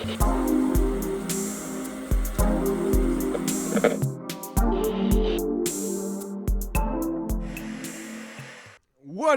What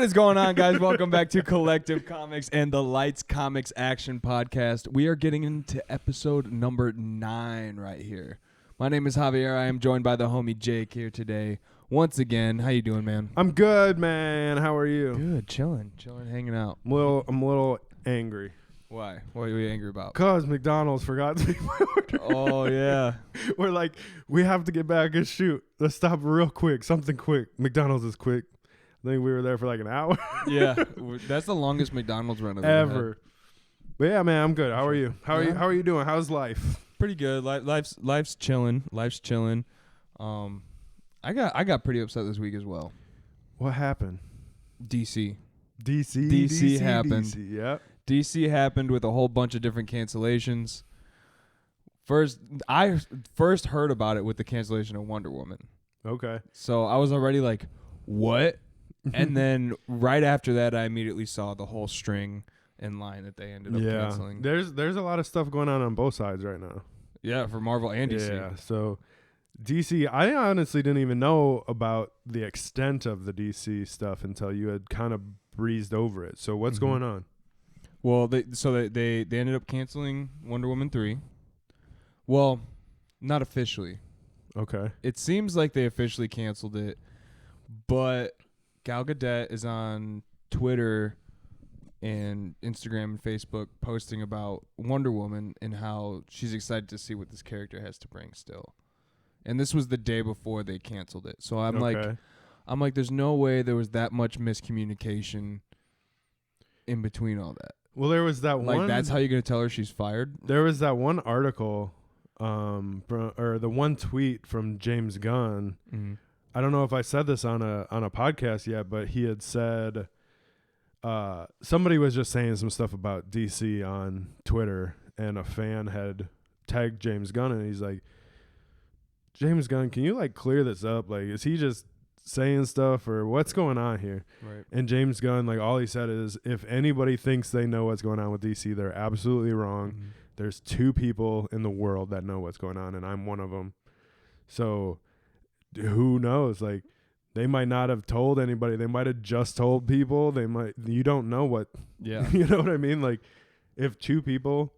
is going on, guys? Welcome back to Collective Comics and the Lights Comics Action Podcast. We are getting into episode number 9 right here. My name is Javier. I am joined by the homie Jake here today. Once again, how you doing, man? I'm good, man. How are you? Good, chilling, hanging out. I'm a little angry. Why? What are you angry about? Cause McDonald's forgot to take my order. Oh, yeah. We're like, we have to get back and shoot. Let's stop real quick. Something quick. McDonald's is quick. I think we were there for like an hour. Yeah, that's the longest McDonald's run I've ever. But yeah, man, I'm good. How are you? How are you doing? How's life? Pretty good. Life's chilling. I got pretty upset this week as well. What happened? DC DC happened. DC, yeah. DC happened with a whole bunch of different cancellations. I first heard about it with the cancellation of Wonder Woman. Okay. So I was already like, what? And then right after that, I immediately saw the whole string in line that they ended up canceling. There's a lot of stuff going on both sides right now. Yeah, for Marvel and DC. Yeah, so DC, I honestly didn't even know about the extent of the DC stuff until you had kind of breezed over it. So what's going on? Well, they ended up canceling Wonder Woman 3. Well, not officially. Okay. It seems like they officially canceled it, but Gal Gadot is on Twitter and Instagram and Facebook posting about Wonder Woman and how she's excited to see what this character has to bring still. And this was the day before they canceled it. So I'm like, there's no way there was that much miscommunication in between all that. Well, there was that one. Like, that's how you're going to tell her she's fired? There was that one article, or the one tweet from James Gunn. Mm-hmm. I don't know if I said this on a podcast yet, but he had said somebody was just saying some stuff about DC on Twitter, and a fan had tagged James Gunn, and he's like, James Gunn, can you like clear this up? Like, is he just saying stuff, or what's going on here? Right. And James Gunn, like, all he said is, if anybody thinks they know what's going on with DC, they're absolutely wrong. Mm-hmm. There's 2 people in the world that know what's going on, and I'm one of them. So who knows? Like, they might not have told anybody. They might have just told people. You don't know what. Yeah. You know what I mean? Like, if 2 people,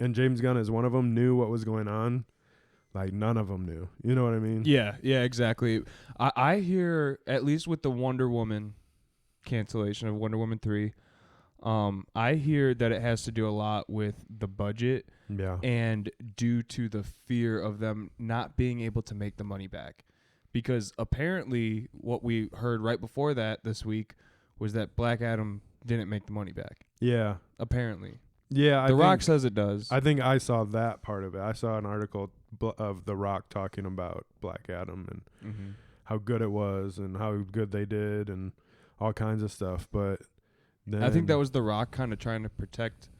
and James Gunn is one of them, knew what was going on, like, none of them knew. You know what I mean? Yeah, exactly. I hear, at least with the Wonder Woman cancellation of Wonder Woman 3, I hear that it has to do a lot with the budget. Yeah. And due to the fear of them not being able to make the money back. Because apparently what we heard right before that this week was that Black Adam didn't make the money back. Yeah. Apparently. Yeah. The Rock says it does. I think I saw that part of it. I saw an article of The Rock talking about Black Adam and how good it was and how good they did and all kinds of stuff. But then I think that was The Rock kind of trying to protect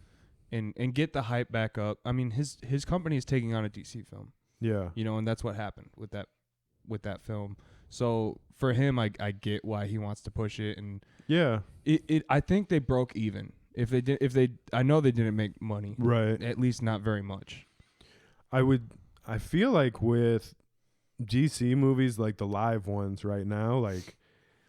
and get the hype back up. I mean, his company is taking on a DC film. Yeah. You know, and that's what happened with that film. So for him, I get why he wants to push it, and yeah, I think they broke even. I know they didn't make money. Right. At least not very much. I feel like with DC movies, like the live ones right now, like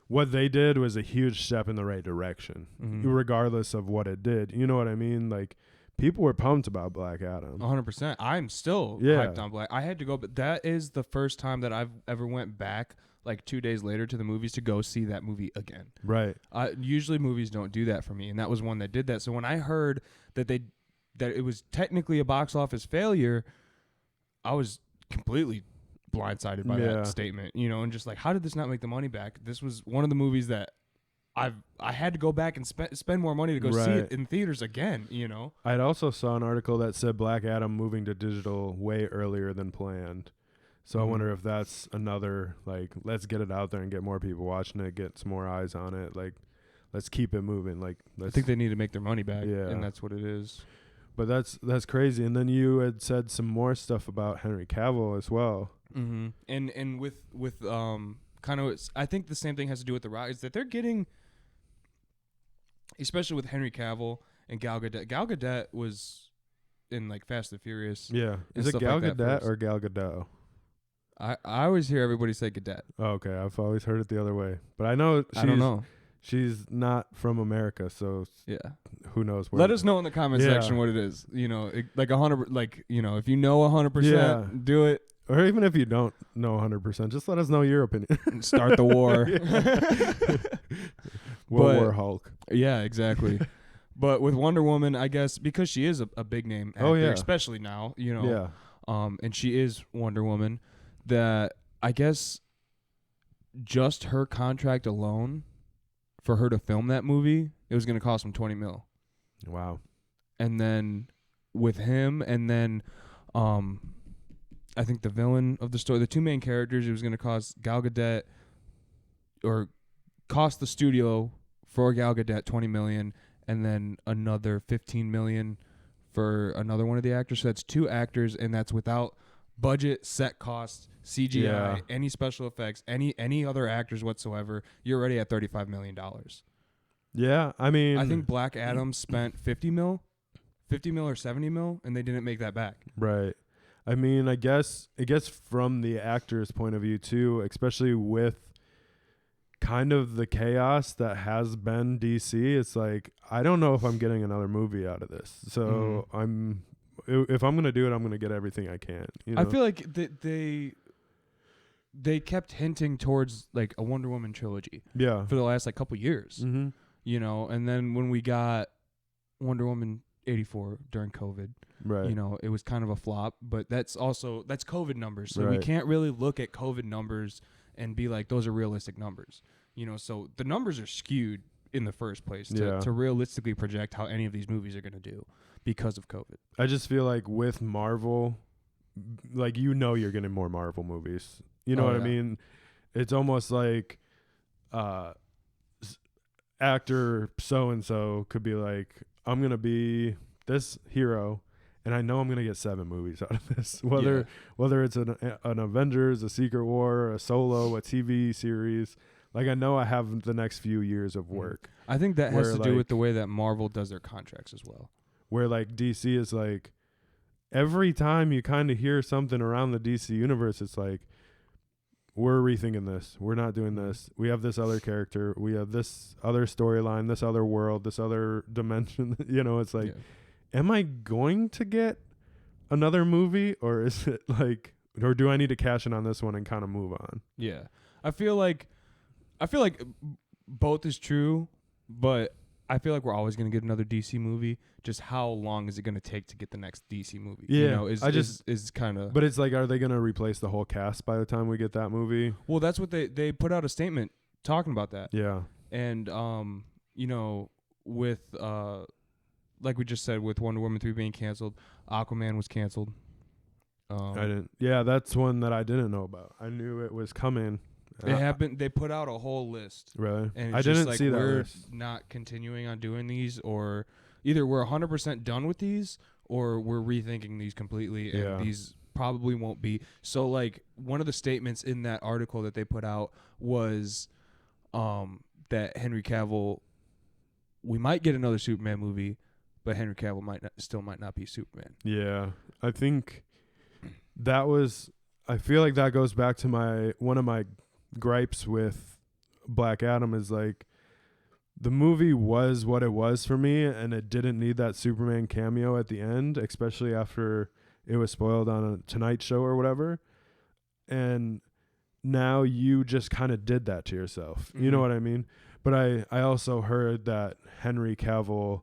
what they did was a huge step in the right direction, regardless of what it did. You know what I mean? Like, people were pumped about Black Adam. 100%. I'm still hyped on Black. I had to go, but that is the first time that I've ever went back like 2 days later to the movies to go see that movie again. Right. Usually movies don't do that for me, and that was one that did that. So when I heard that it was technically a box office failure, I was completely blindsided by that statement, you know, and just like, how did this not make the money back? This was one of the movies that I had to go back and spend more money to go see it in theaters again, you know. I also saw an article that said Black Adam moving to digital way earlier than planned. So I wonder if that's another, like, let's get it out there and get more people watching it, get some more eyes on it. Like, let's keep it moving. Like, I think they need to make their money back, and that's what it is. But that's crazy. And then you had said some more stuff about Henry Cavill as well. Mm-hmm. And with kind of, I think the same thing has to do with The Rock, is that they're getting, especially with Henry Cavill and Gal Gadot. Gal Gadot was in like Fast and Furious. Yeah. Is it stuff Gal like that Gadot first. or Gal Gadot? I always hear everybody say Gadot. Oh, okay. I've always heard it the other way. But I know I don't know. she's not from America, so Yeah. who knows where. Let us know in the comment Yeah. section what it is. You know, like 100. Like, you know, if you know 100%, Yeah. do it. Or even if you don't know 100%, just let us know your opinion. And start the war. World But- War Hulk. Yeah, exactly. But with Wonder Woman, I guess because she is a big name actor, Oh, yeah. especially now, you know, Yeah. and she is Wonder Woman, that I guess just her contract alone for her to film that movie, it was going to cost him $20 million. Wow. And then with him, and then I think the villain of the story, the two main characters, it was going to cost Gal Gadot, or cost the studio for Gal Gadot $20 million, and then another $15 million for another one of the actors. So that's two actors, and that's without budget, set costs, CGI, Yeah. any special effects, any other actors whatsoever. You're already at $35 million. Yeah. I mean, I think Black Adam spent $50 mil or $70 mil, and they didn't make that back. right. I mean, I guess from the actor's point of view too, especially with kind of the chaos that has been DC, it's like, I don't know if I'm getting another movie out of this. So if I'm going to do it, I'm going to get everything I can. You know? I feel like they kept hinting towards like a Wonder Woman trilogy yeah. for the last like couple years, Mm-hmm. you know, and then when we got Wonder Woman 84 during COVID, Right. you know, it was kind of a flop, but that's COVID numbers. So we Right. can't really look at COVID numbers and be like, those are realistic numbers, you know, so the numbers are skewed in the first place to realistically project how any of these movies are going to do because of COVID. I just feel like with Marvel, like, you know, you're getting more Marvel movies. You know Oh, what I yeah. mean? It's almost like actor so-and-so could be like, I'm going to be this hero, and I know I'm going to get 7 movies out of this. Whether it's an Avengers, a Secret War, a Solo, a TV series. Like, I know I have the next few years of work. I think that has Where, to do with like- the way that Marvel does their contracts as well. Where, like, DC is like, every time you kind of hear something around the DC universe, it's like, we're rethinking this. We're not doing this. We have this other character. We have this other storyline, this other world, this other dimension. You know, it's like, am I going to get another movie, or is it like, or do I need to cash in on this one and kind of move on? Yeah. I feel like both is true, but I feel like we're always going to get another DC movie. Just how long is it going to take to get the next DC movie? Yeah, You know, is kind of. But it's like, are they going to replace the whole cast by the time we get that movie? Well, that's what they put out a statement talking about that. Yeah. And you know, with like we just said, with Wonder Woman 3 being canceled, Aquaman was canceled. I didn't. Yeah, that's one that I didn't know about. I knew it was coming. They put out a whole list. Really? And I it's just didn't like, see that we're list. not continuing on doing these, or either we're 100% done with these, or we're rethinking these completely, and Yeah. these probably won't be. So, like, one of the statements in that article that they put out was that Henry Cavill, we might get another Superman movie, but Henry Cavill still might not be Superman. Yeah. I think that was, I feel like that goes back to one of my gripes with Black Adam is like, the movie was what it was for me, and it didn't need that Superman cameo at the end, especially after it was spoiled on a Tonight Show or whatever. And now you just kind of did that to yourself. You know Mhm. what I mean? But I also heard that Henry Cavill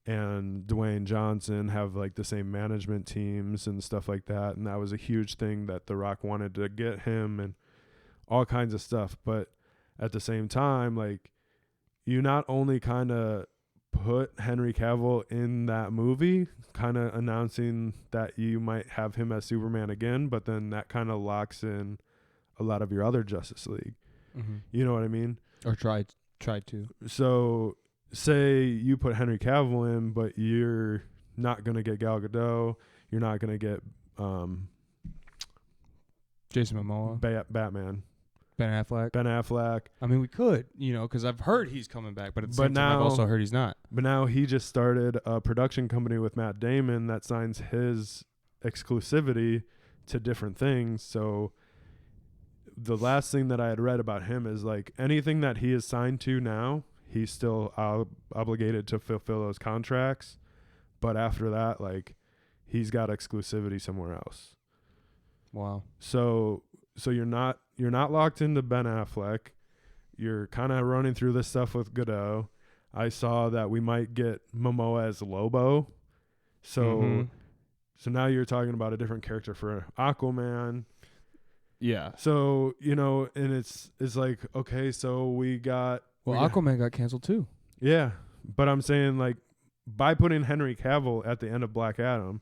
and Dwayne Johnson have like the same management teams and stuff like that, and that was a huge thing that The Rock wanted to get him and all kinds of stuff. But at the same time, like, you not only kind of put Henry Cavill in that movie, kind of announcing that you might have him as Superman again, but then that kind of locks in a lot of your other Justice League. Mm-hmm. You know what I mean? Or tried to. So say you put Henry Cavill in, but you're not going to get Gal Gadot. You're not going to get Jason Momoa. Batman. Ben Affleck. I mean, we could, because I've heard he's coming back, but at the same time, I've also heard he's not. But now he just started a production company with Matt Damon that signs his exclusivity to different things. So the last thing that I had read about him is like anything that he is signed to now, he's still obligated to fulfill those contracts. But after that, like he's got exclusivity somewhere else. Wow. So you're not locked into Ben Affleck. You're kind of running through this stuff with Godot. I saw that we might get Momoa as Lobo. So now you're talking about a different character for Aquaman. Yeah. So, and it's like, okay, so Aquaman got canceled too. Yeah. But I'm saying like by putting Henry Cavill at the end of Black Adam,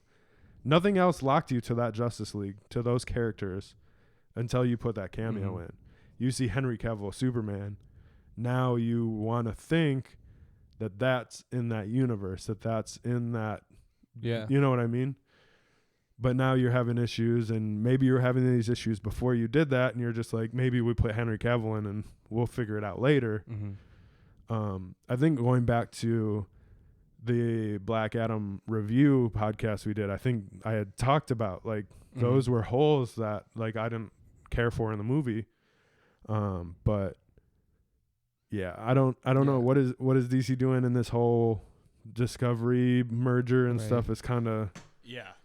nothing else locked you to that Justice League, to those characters until you put that cameo in. You see Henry Cavill, Superman. Now you want to think that that's in that universe, that's in that. Yeah. You know what I mean? But now you're having issues, and maybe you were having these issues before you did that, and you're just like, maybe we put Henry Cavill in and we'll figure it out later. I think going back to the Black Adam review podcast we did, I think I had talked about like those were holes that like I didn't care for in the movie. But yeah, I don't know what is DC doing in this whole Discovery merger and stuff. Is kind of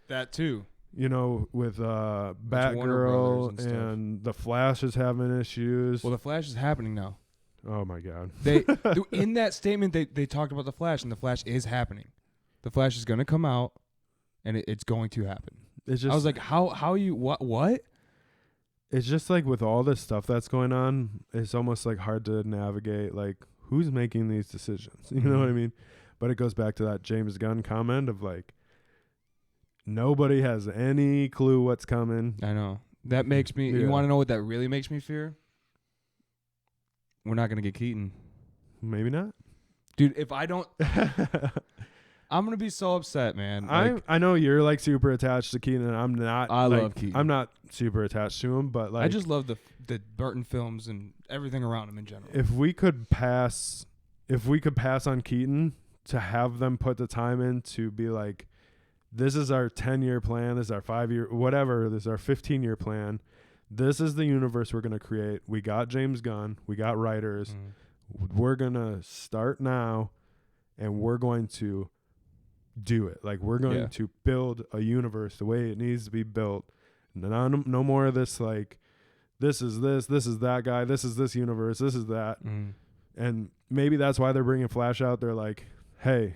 that too. With Batgirl and the Flash is having issues. Well, the Flash is happening now. Oh my God! They in that statement they talked about the Flash, and the Flash is happening. The Flash is going to come out, and it's going to happen. It's just, I was like, how you what? It's just like with all this stuff that's going on, it's almost like hard to navigate. Like who's making these decisions? You know what I mean? But it goes back to that James Gunn comment of like nobody has any clue what's coming. I know that makes me. You want to know what that really makes me fear? We're not going to get Keaton. Maybe not. Dude, if I don't... I'm going to be so upset, man. I know you're like super attached to Keaton, and I'm not. I love Keaton. I'm not super attached to him, but like... I just love the Burton films and everything around him in general. If we could pass on Keaton to have them put the time in to be like, this is our 10-year plan, this is our 5-year, whatever, this is our 15-year plan. This is the universe we're going to create. We got James Gunn. We got writers. We're going to start now, and we're going to do it. Like, we're going to build a universe the way it needs to be built. No more of this, like, this is that guy, this is this universe, this is that. And maybe that's why they're bringing Flash out. They're like, hey,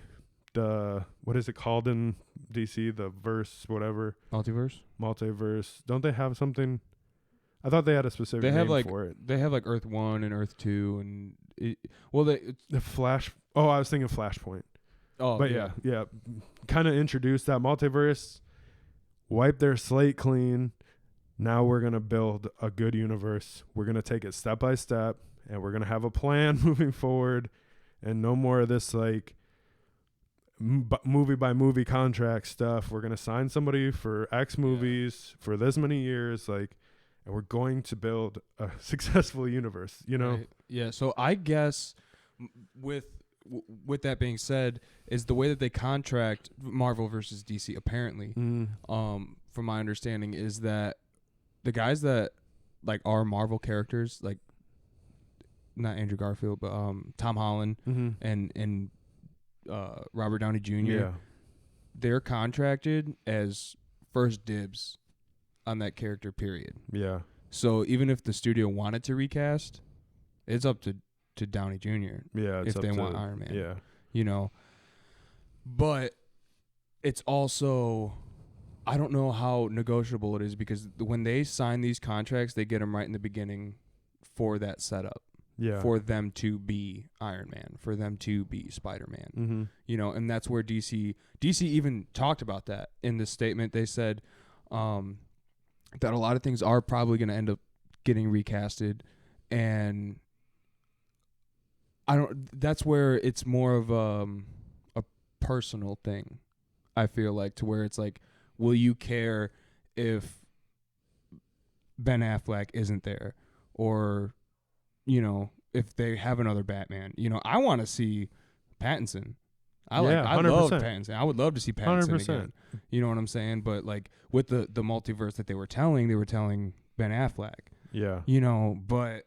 what is it called in DC? The verse, whatever. Multiverse. Don't they have something... I thought they had a specific name for it. They have like Earth 1 and Earth 2 and the Flash. Oh, I was thinking Flashpoint. Oh, but yeah. Kind of introduced that multiverse, wipe their slate clean. Now we're going to build a good universe. We're going to take it step by step, and we're going to have a plan moving forward, and no more of this like movie by movie contract stuff. We're going to sign somebody for X movies for this many years, like, and we're going to build a successful universe, Right. Yeah. So I guess with that being said, is the way that they contract Marvel versus DC apparently, from my understanding, is that the guys that like are Marvel characters, like not Andrew Garfield, but Tom Holland and Robert Downey Jr. They're contracted as first dibs on that character, period. Yeah. So even if the studio wanted to recast, it's up to Downey Jr. Yeah. If they want Iron Man. Yeah. But it's also, I don't know how negotiable it is, because when they sign these contracts, they get them right in the beginning for that setup. Yeah. For them to be Iron Man, for them to be Spider-Man. And that's where DC even talked about that in the statement. They said, that a lot of things are probably going to end up getting recasted, and that's where it's more of a personal thing, I feel like, to where it's like, will you care if Ben Affleck isn't there? or, you know, if they have another Batman. You know, I want to see Pattinson. I love 100%. Pattinson. I would love to see Pattinson 100%. again. You know what I'm saying? But like with the multiverse that they were telling Ben Affleck. Yeah. You know, but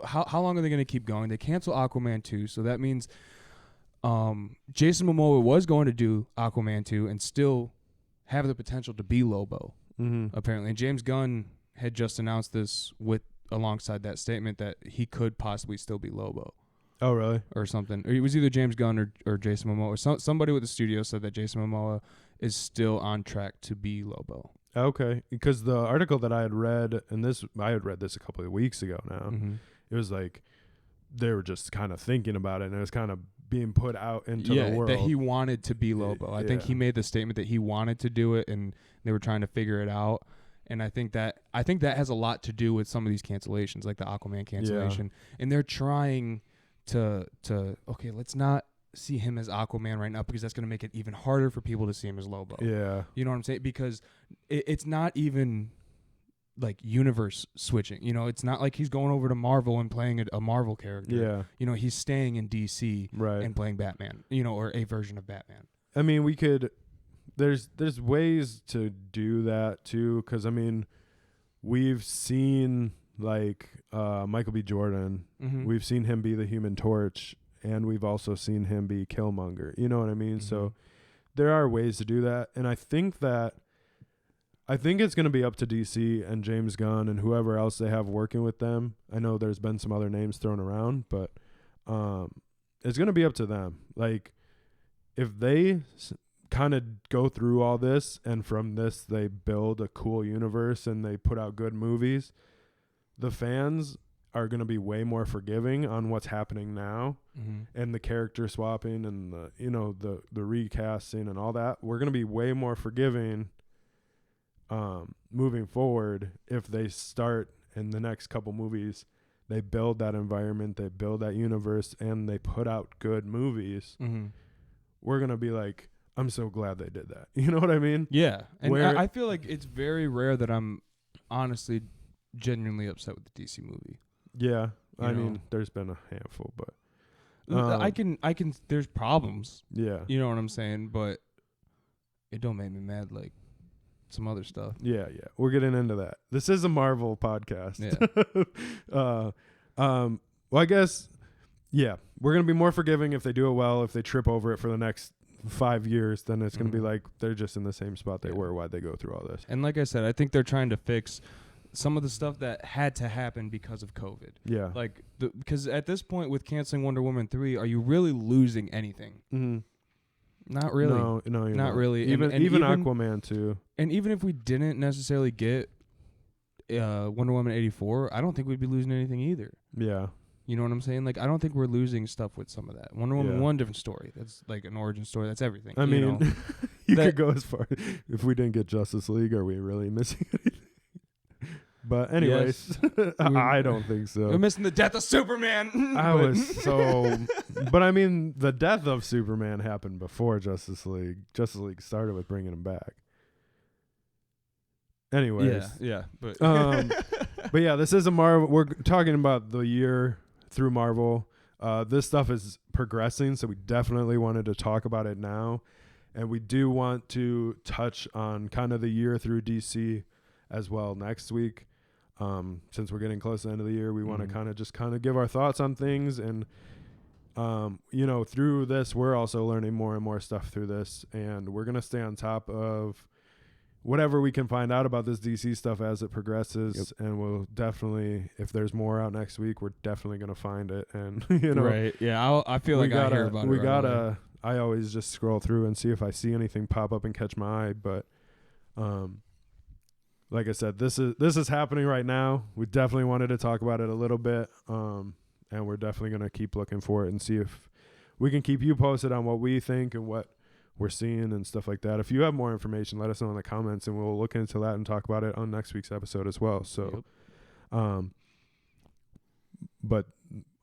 how long are they going to keep going? They cancel Aquaman 2, so that means Jason Momoa was going to do Aquaman 2 and still have the potential to be Lobo, apparently. And James Gunn had just announced this alongside that statement that he could possibly still be Lobo. Oh, really? Or something. It was either James Gunn or Jason Momoa. Or somebody with the studio said that Jason Momoa is still on track to be Lobo. Okay, because the article that I had read, I had read this a couple of weeks ago now, it was like they were just kind of thinking about it, and it was kind of being put out into the world. That he wanted to be Lobo. I think he made the statement that he wanted to do it, and they were trying to figure it out. And I think that has a lot to do with some of these cancellations, like the Aquaman cancellation. Yeah. And they're trying to okay, let's not see him as Aquaman right now because that's going to make it even harder for people to see him as Lobo. Yeah. You know what I'm saying? Because it's not even like universe switching. You know, it's not like he's going over to Marvel and playing a Marvel character. Yeah. You know, he's staying in DC right. and playing Batman, you know, or a version of Batman. I mean, we could there's ways to do that too, because I mean, we've seen like Michael B. Jordan. Mm-hmm. We've seen him be the Human Torch, and we've also seen him be Killmonger. You know what I mean? Mm-hmm. So there are ways to do that, and I think it's going to be up to DC and James Gunn and whoever else they have working with them. I know there's been some other names thrown around, but it's going to be up to them. Like, if they kind of go through all this and from this they build a cool universe and they put out good movies, the fans are going to be way more forgiving on what's happening now, and the character swapping and the recasting and all that. We're going to be way more forgiving moving forward if they start in the next couple movies, they build that environment, they build that universe, and they put out good movies. We're going to be like, I'm so glad they did that. You know what I mean? Yeah. And I feel like it's very rare that I'm honestly genuinely upset with the DC movie. Yeah. I mean, there's been a handful, but I can there's problems. Yeah. You know what I'm saying? But it don't make me mad like some other stuff. Yeah. We're getting into that. This is a Marvel podcast. Yeah. Well, I guess, yeah, we're going to be more forgiving if they do it well. If they trip over it for the next 5 years, then it's going to be like they're just in the same spot they were. Why'd they go through all this? And like I said, I think they're trying to fix some of the stuff that had to happen because of COVID. Yeah. Like, because at this point with canceling Wonder Woman 3, are you really losing anything? Not really. No, you're not really. Even Aquaman too. And even if we didn't necessarily get Wonder Woman 84, I don't think we'd be losing anything either. Yeah. You know what I'm saying? Like, I don't think we're losing stuff with some of that. Wonder Woman 1, different story. That's like an origin story. That's everything. I mean, you could go as far. If we didn't get Justice League, are we really missing anything? But anyways, yes. I don't think so. We're missing the death of Superman. But I mean, the death of Superman happened before Justice League. Justice League started with bringing him back. Anyways. Yeah. But but yeah, this is a Marvel. We're talking about the year through Marvel. This stuff is progressing, so we definitely wanted to talk about it now. And we do want to touch on kind of the year through DC as well next week. Since we're getting close to the end of the year, we want to kind of give our thoughts on things. And, through this, we're also learning more and more stuff through this. And we're going to stay on top of whatever we can find out about this DC stuff as it progresses. Yep. And we'll definitely, if there's more out next week, we're definitely going to find it. And, Right. Yeah, I feel like I hear about it. I always just scroll through and see if I see anything pop up and catch my eye. But, like I said, this is happening right now. We definitely wanted to talk about it a little bit, and we're definitely going to keep looking for it and see if we can keep you posted on what we think and what we're seeing and stuff like that. If you have more information, let us know in the comments, and we'll look into that and talk about it on next week's episode as well. So, but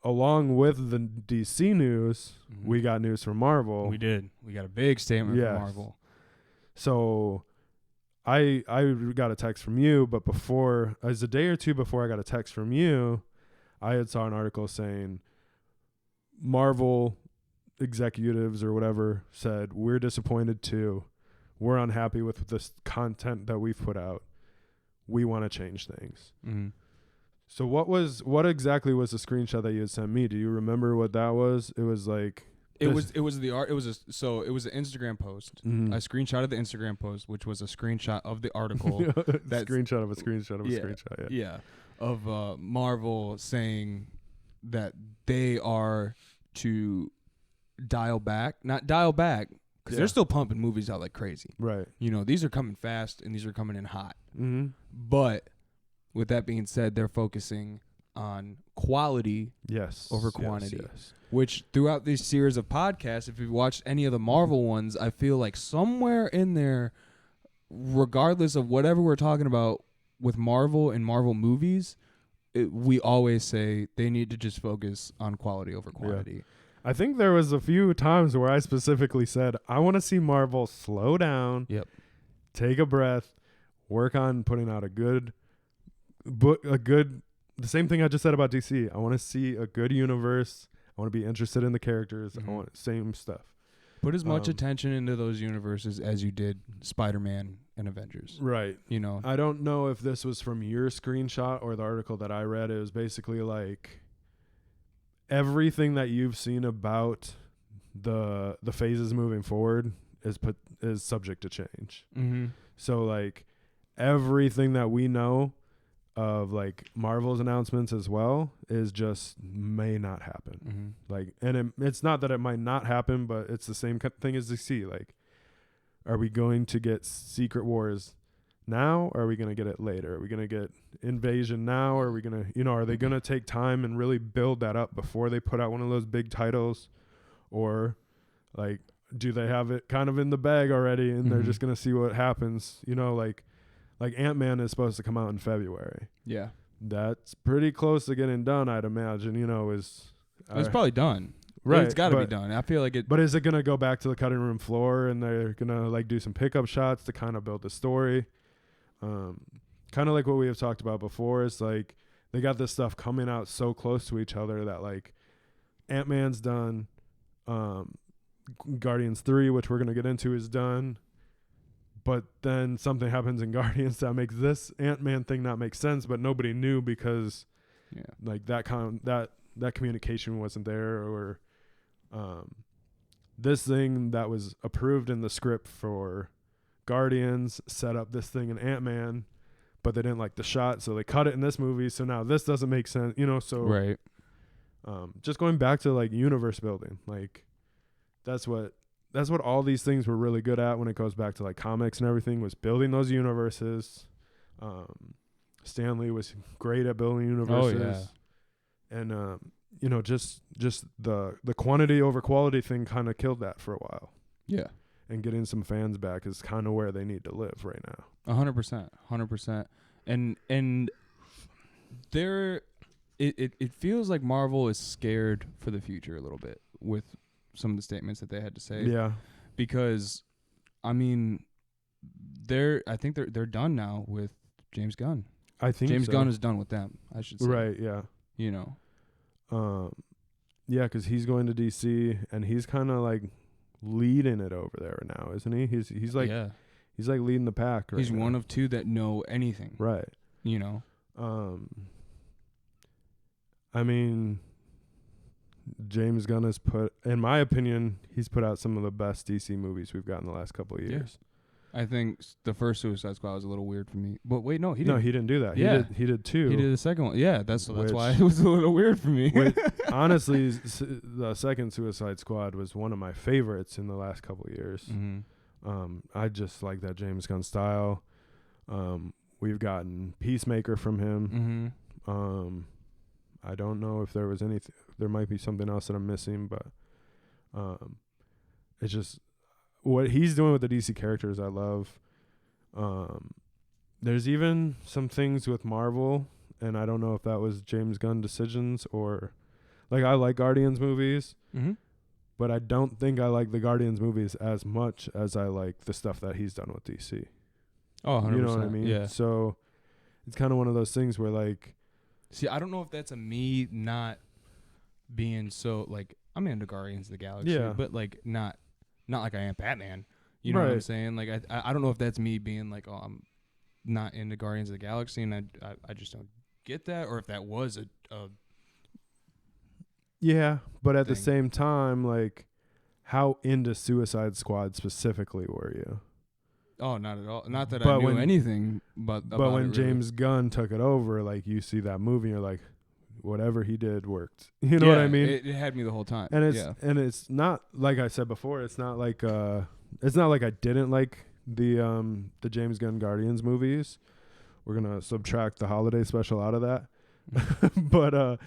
along with the DC news, we got news from Marvel. We did. We got a big statement from Marvel. So I got a text from you, but before, as a day or two before I got a text from you, I had saw an article saying Marvel executives or whatever said, we're disappointed too. We're unhappy with this content that we've put out. We want to change things. Mm-hmm. So what exactly was the screenshot that you had sent me? Do you remember what that was? It was like it was an Instagram post. Mm-hmm. I screenshotted the Instagram post, which was a screenshot of the article. That's screenshot of a screenshot of a screenshot. Yeah. Of Marvel saying that they are to not dial back, because they're still pumping movies out like crazy. Right. You know, these are coming fast and these are coming in hot. Mm-hmm. But with that being said, they're focusing on quality over quantity. Yes. Which throughout this series of podcasts, if you've watched any of the Marvel ones, I feel like somewhere in there, regardless of whatever we're talking about with Marvel and Marvel movies, we always say they need to just focus on quality over quantity. Yeah. I think there was a few times where I specifically said, I want to see Marvel slow down, take a breath, work on putting out a good book, the same thing I just said about DC. I want to see a good universe. I want to be interested in the characters. Mm-hmm. I want same stuff. Put as much attention into those universes as you did Spider-Man and Avengers. Right. You know, I don't know if this was from your screenshot or the article that I read. It was basically like everything that you've seen about the phases moving forward is subject to change. Mm-hmm. So like everything that we know of like Marvel's announcements as well is just may not happen. Mm-hmm. Like, and it's not that it might not happen, but it's the same thing as DC. Like, are we going to get Secret Wars now? Or are we going to get it later? Are we going to get Invasion now? Or are we going to, are they going to take time and really build that up before they put out one of those big titles? Or like, do they have it kind of in the bag already and they're just going to see what happens? Like Ant-Man is supposed to come out in February. Yeah. That's pretty close to getting done, I'd imagine, it's probably done. Right. It's got to be done. I feel like it. But is it going to go back to the cutting room floor and they're going to like do some pickup shots to kind of build the story? Kind of like what we have talked about before. It's like they got this stuff coming out so close to each other that like Ant-Man's done. Guardians 3, which we're going to get into, is done. But then something happens in Guardians that makes this Ant-Man thing not make sense, but nobody knew because like that communication wasn't there, or this thing that was approved in the script for Guardians set up this thing in Ant-Man, but they didn't like the shot, so they cut it in this movie, so now this doesn't make sense, so right. Just going back to like universe building, like that's what all these things were really good at when it goes back to like comics and everything, was building those universes. Stan Lee was great at building universes. Oh, yeah. And just the quantity over quality thing kind of killed that for a while. Yeah. And getting some fans back is kind of where they need to live right now. 100%. And there it feels like Marvel is scared for the future a little bit with some of the statements that they had to say. Yeah. Because I mean I think they're done now with James Gunn. I think James Gunn is done with them, I should say. Right, yeah. Yeah, cuz he's going to DC and he's kind of like leading it over there now, isn't he? He's like he's like leading the pack right He's now. One of two that know anything. Right. I mean, James Gunn has in my opinion, he's put out some of the best DC movies we've got in the last couple of years. Yeah. I think the first Suicide Squad was a little weird for me. But wait, no, he didn't. No, he didn't do that. Yeah. He did two. He did the second one. Yeah, that's why it was a little weird for me. Honestly, the second Suicide Squad was one of my favorites in the last couple of years. Mm-hmm. I just like that James Gunn style. We've gotten Peacemaker from him. Mm-hmm. I don't know if there was anything. There might be something else that I'm missing, but it's just what he's doing with the DC characters. I love. There's even some things with Marvel, and I don't know if that was James Gunn decisions or, like, I like Guardians movies, mm-hmm. but I don't think I like the Guardians movies as much as I like the stuff that he's done with DC. Oh, 100%. You know what I mean? Yeah. So it's kind of one of those things where like, See, I don't know if that's a me not being so like I'm into Guardians of the Galaxy, Yeah. but like not like I am Batman. You know Right. what I'm saying? Like I don't know if that's me being like, oh, I'm not into Guardians of the Galaxy, and I just don't get that, or if that was a yeah, but at the thing. same time, like, how into Suicide Squad specifically were you? Oh, not at all. Not that I But knew when- anything, but But when it, really. James Gunn took it over, like, you see that movie, you're like, whatever he did worked. You know what I mean? It had me the whole time. And it's yeah. and it's not like I said before. It's not like I didn't like the James Gunn Guardians movies. We're gonna subtract the holiday special out of that. But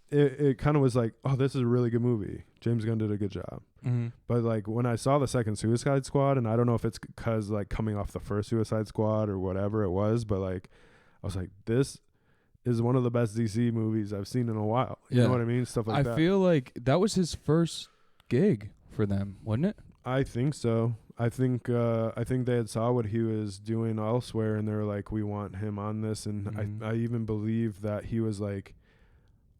it kind of was like, oh, this is a really good movie. James Gunn did a good job. Mm-hmm. But like when I saw the second Suicide Squad, and I don't know if it's because like coming off the first Suicide Squad or whatever it was, but like I was like, this is one of the best DC movies I've seen in a while. You know what I mean? Stuff like that. I feel like that was his first gig for them, wasn't it? I think so. I think they had saw what he was doing elsewhere, and they were like, we want him on this. And Mhm. I even believe that he was like,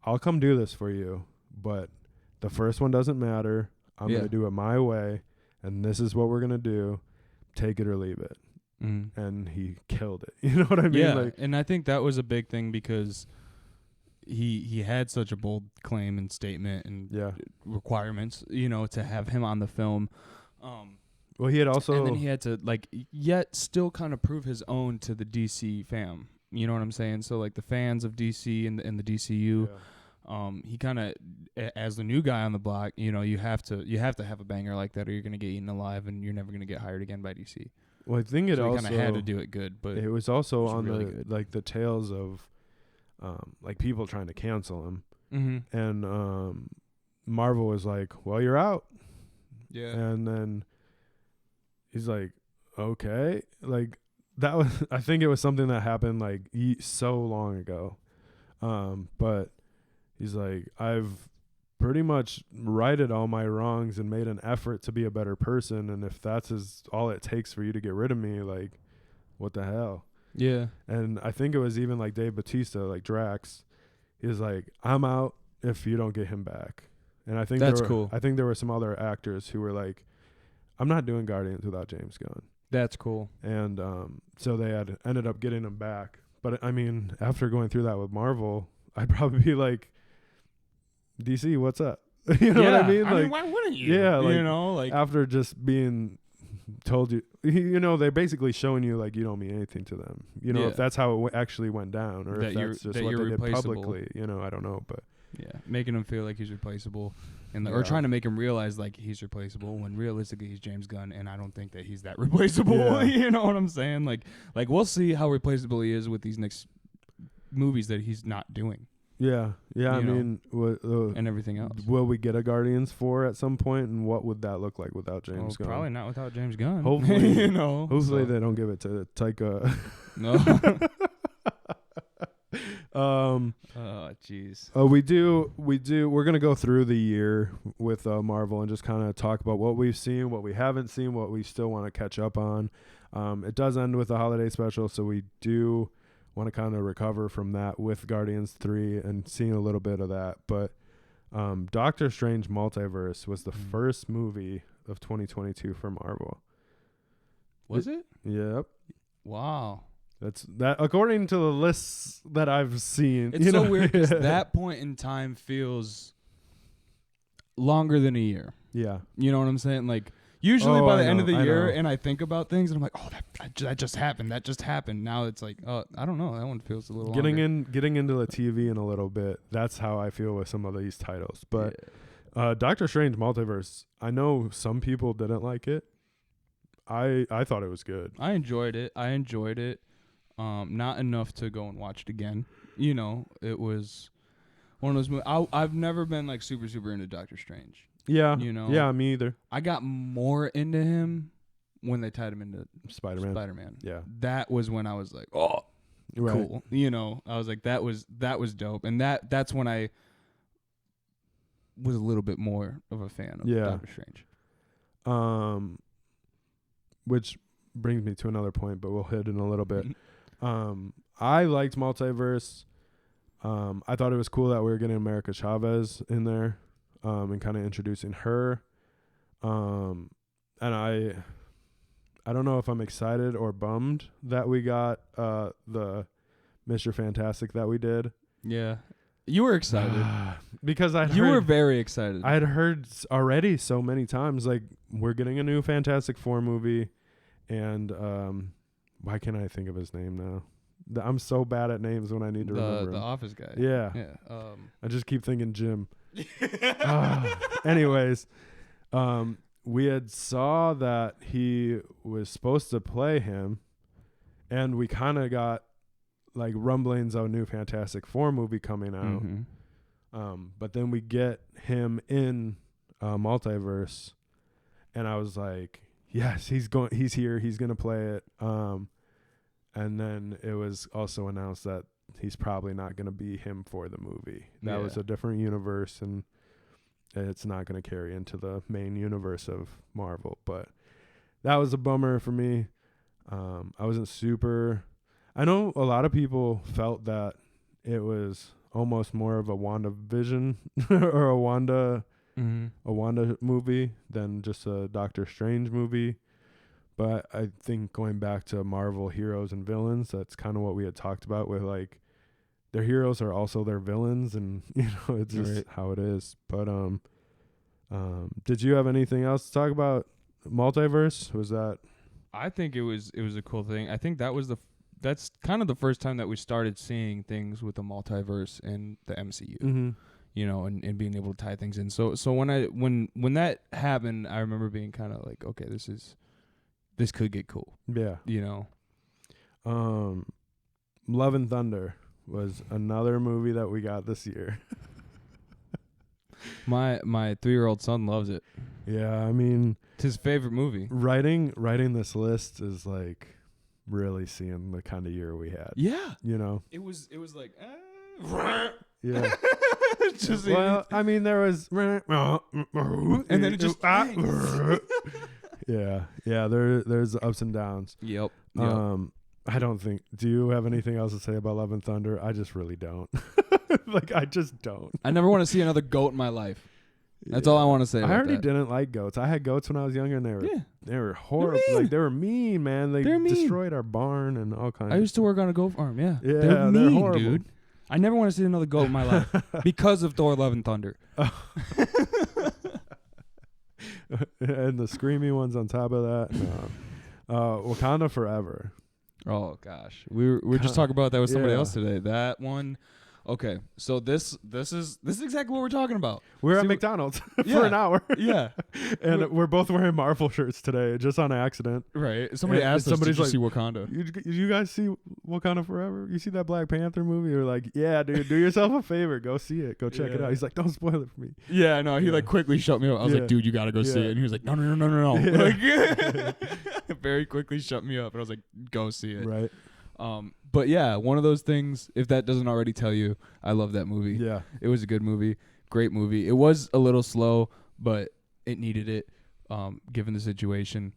I'll come do this for you, but the first one doesn't matter. I'm Yeah. gonna do it my way, and this is what we're gonna do. Take it or leave it. Mm-hmm. And he killed it. You know what I mean? Yeah, Like, and I think that was a big thing because he had such a bold claim and statement and yeah. requirements, you know, to have him on the film. Well, he had also, and then he had to like yet still kind of prove his own to the DC fam. You know what I'm saying? So like the fans of DC and the DCU, he kind of as the new guy on the block, you know, you have to have a banger like that, or you're gonna get eaten alive, and you're never gonna get hired again by DC. Well, I think it So he also kind of had to do it good, but it was also was on really the good. like the tales of like people trying to cancel him, mm-hmm. and Marvel was like, well, you're out. Yeah. And then he's like, okay, like that was I think it was something that happened like so long ago, but he's like, I've pretty much righted all my wrongs and made an effort to be a better person, and if that's all it takes for you to get rid of me, like, what the hell? Yeah. And I think it was even like Dave Bautista, like Drax, he's like, I'm out if you don't get him back. And I think That's cool. I think there were some other actors who were like, I'm not doing Guardians without James Gunn. That's cool. And so they had ended up getting him back. But I mean, after going through that with Marvel, I'd probably be like, DC, what's up? You know what I mean? Like, why wouldn't you? yeah, like, you know, like after just being told you know, they're basically showing you like you don't mean anything to them. You know, Yeah. if that's how it actually went down, or That if you're- that's just that what you're they did replaceable. publicly. You know, I don't know, but yeah, making him feel like he's replaceable, and or Yeah. trying to make him realize like he's replaceable when realistically he's James Gunn, and I don't think that he's that replaceable. Yeah. You know what I'm saying? Like we'll see how replaceable he is with these next movies that he's not doing yeah. I You know, mean, and everything else. will we get a Guardians 4 at some point, and what would that look like without James Gunn? Probably not without James Gunn. Hopefully- you know. Hopefully so. they don't give it to Taika. No. Oh, jeez. We're gonna go through the year with Marvel and just kind of talk about what we've seen, what we haven't seen, what we still want to catch up on. It does end with a holiday special, so we do want to kind of recover from that with Guardians 3 and seeing a little bit of that. But Doctor Strange Multiverse was the first movie of 2022 for Marvel. Was it? Yep. Wow. That's that according to the lists that I've seen. It's so weird 'cause that point in time feels longer than a year. Yeah. You know what I'm saying? Like usually Oh, by I the end know, of the I year, know. and I think about things, and I'm like, oh, that just happened. That just happened. Now it's like, oh, I don't know. That one feels a little Getting longer. into the TV in a little bit. That's how I feel with some of these titles. But Yeah. Doctor Strange Multiverse, I know some people didn't like it. I thought it was good. I enjoyed it. Not enough to go and watch it again. You know, it was one of those movies. I've never been like super into Doctor Strange. Yeah. You know. Yeah, me either. I got more into him when they tied him into Spider-Man. Spider-Man. Yeah. That was when I was like, oh, Right. cool. You know, I was like, that was dope. And that's when I was a little bit more of a fan of Yeah. Doctor Strange. Which brings me to another point, but we'll hit in a little bit. I liked Multiverse. I thought it was cool that we were getting America Chavez in there, and kind of introducing her. And I don't know if I'm excited or bummed that we got the Mr. Fantastic that we did. Yeah. You were excited. Because you were very excited. I had heard already so many times, like, we're getting a new Fantastic Four movie, and why can't I think of his name now? I'm so bad at names when I need to remember the him. Office guy. Yeah. I just keep thinking Jim. Anyways, we had saw that he was supposed to play him, and we kind of got like rumblings of a new Fantastic Four movie coming out. Mm-hmm. But then we get him in Multiverse, and I was like, yes, he's here, he's gonna play it. And then it was also announced that he's probably not gonna be him for the movie. That was a different universe, and it's not gonna carry into the main universe of Marvel. But that was a bummer for me. I wasn't super. I know a lot of people felt that it was almost more of a WandaVision or a Wanda movie than just a Doctor Strange movie. But I think going back to Marvel heroes and villains, that's kind of what we had talked about with, like, their heroes are also their villains, and it's just how it is. But did you have anything else to talk about? Multiverse, was that? I think it was a cool thing. I think that's kind of the first time that we started seeing things with the multiverse in the MCU. Mm-hmm. And being able to tie things in. So when that happened, I remember being kind of like, okay, this could get cool. Yeah. Love and Thunder was another movie that we got this year. My 3-year-old son loves it. Yeah, I mean, it's his favorite movie. Writing this list is like really seeing the kind of year we had. Yeah. It was like yeah. Well, I mean, there was and then it just yeah, there's ups and downs. Yep. I don't think. Do you have anything else to say about Love and Thunder? I just really don't. Like, I just don't. I never want to see another goat in my life. That's all I want to say. I already didn't like goats. I had goats when I was younger, and they were horrible. Like, they were mean, man. They're mean. Destroyed our barn and all kinds. I used to work on a goat farm. Yeah, they're mean, horrible, dude. I never want to see another goat in my life because of Thor: Love and Thunder. And the screamy ones on top of that. No. Wakanda Forever. Oh gosh, we were just talking about that with somebody else today. That one. Okay, so this is exactly what we're talking about. We're at McDonald's for an hour. Yeah. And we're both wearing Marvel shirts today, just on accident. Right. Somebody asked us, did you see Wakanda? You guys see Wakanda Forever? You see that Black Panther movie? We're like, yeah, dude, do yourself a favor. Go see it. Go check it out. He's like, don't spoil it for me. Yeah, no, he like quickly shut me up. I was like, dude, you got to go see it. And he was like, no. Like, very quickly shut me up. And I was like, go see it. Right. But yeah, one of those things, if that doesn't already tell you, I love that movie. Yeah. It was a good movie. Great movie. It was a little slow, but it needed it, given the situation.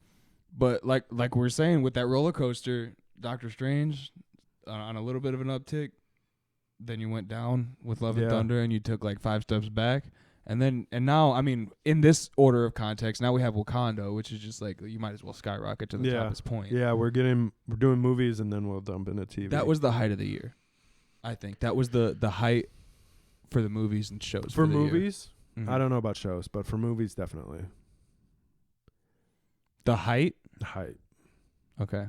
But like we were saying, with that roller coaster, Doctor Strange, on a little bit of an uptick, then you went down with Love and Thunder, and you took like 5 steps back. And now, I mean, in this order of context, now we have Wakanda, which is just like, you might as well skyrocket to the top at this point. Yeah, we're doing movies, and then we'll dump into TV. That was the height of the year, I think. That was the height for the movies and shows. For movies? Mm-hmm. I don't know about shows, but for movies, definitely. The height? The height. Okay.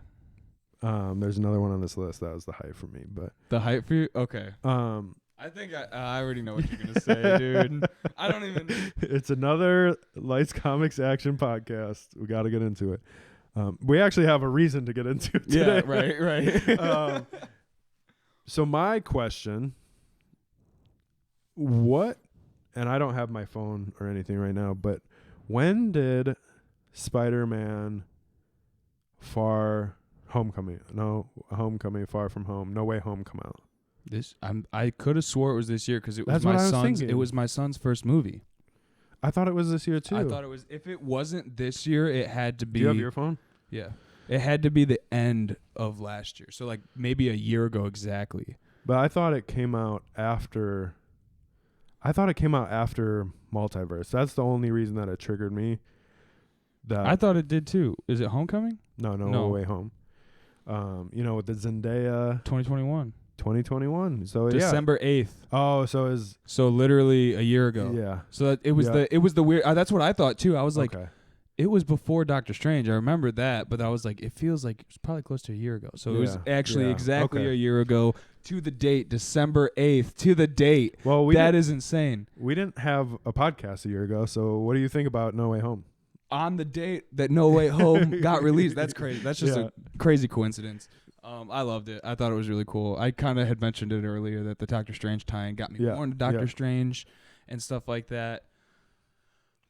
There's another one on this list that was the height for me, but the height for you? Okay. I think I already know what you're going to say, dude. I don't even. It's another Lights Comics Action podcast. We got to get into it. We actually have a reason to get into it today. Yeah, right. So my question, and I don't have my phone or anything right now, but when did Spider-Man Far From Home, No Way Home come out? I could have swore it was this year because it was It was my son's first movie. I thought it was this year too. I thought it was. If it wasn't this year, it had to be. Do you have your phone? Yeah. It had to be the end of last year. So like maybe a year ago exactly. But I thought it came out after. Multiverse. That's the only reason that it triggered me. I thought it did too. Is it Homecoming? No Way Home. With the Zendaya 2021. 2021. So December 8th. Oh, so literally a year ago. Yeah. So that it was the weird. That's what I thought too. I was like, okay. It was before Doctor Strange. I remember that, but I was like, it feels like it's probably close to a year ago. So it was actually exactly a year ago to the date, December 8th to the date. Well, that is insane. We didn't have a podcast a year ago. So what do you think about No Way Home? On the date that No Way Home got released. That's crazy. That's just a crazy coincidence. I loved it. I thought it was really cool. I kind of had mentioned it earlier that the Doctor Strange tie-in got me more into Doctor Strange and stuff like that.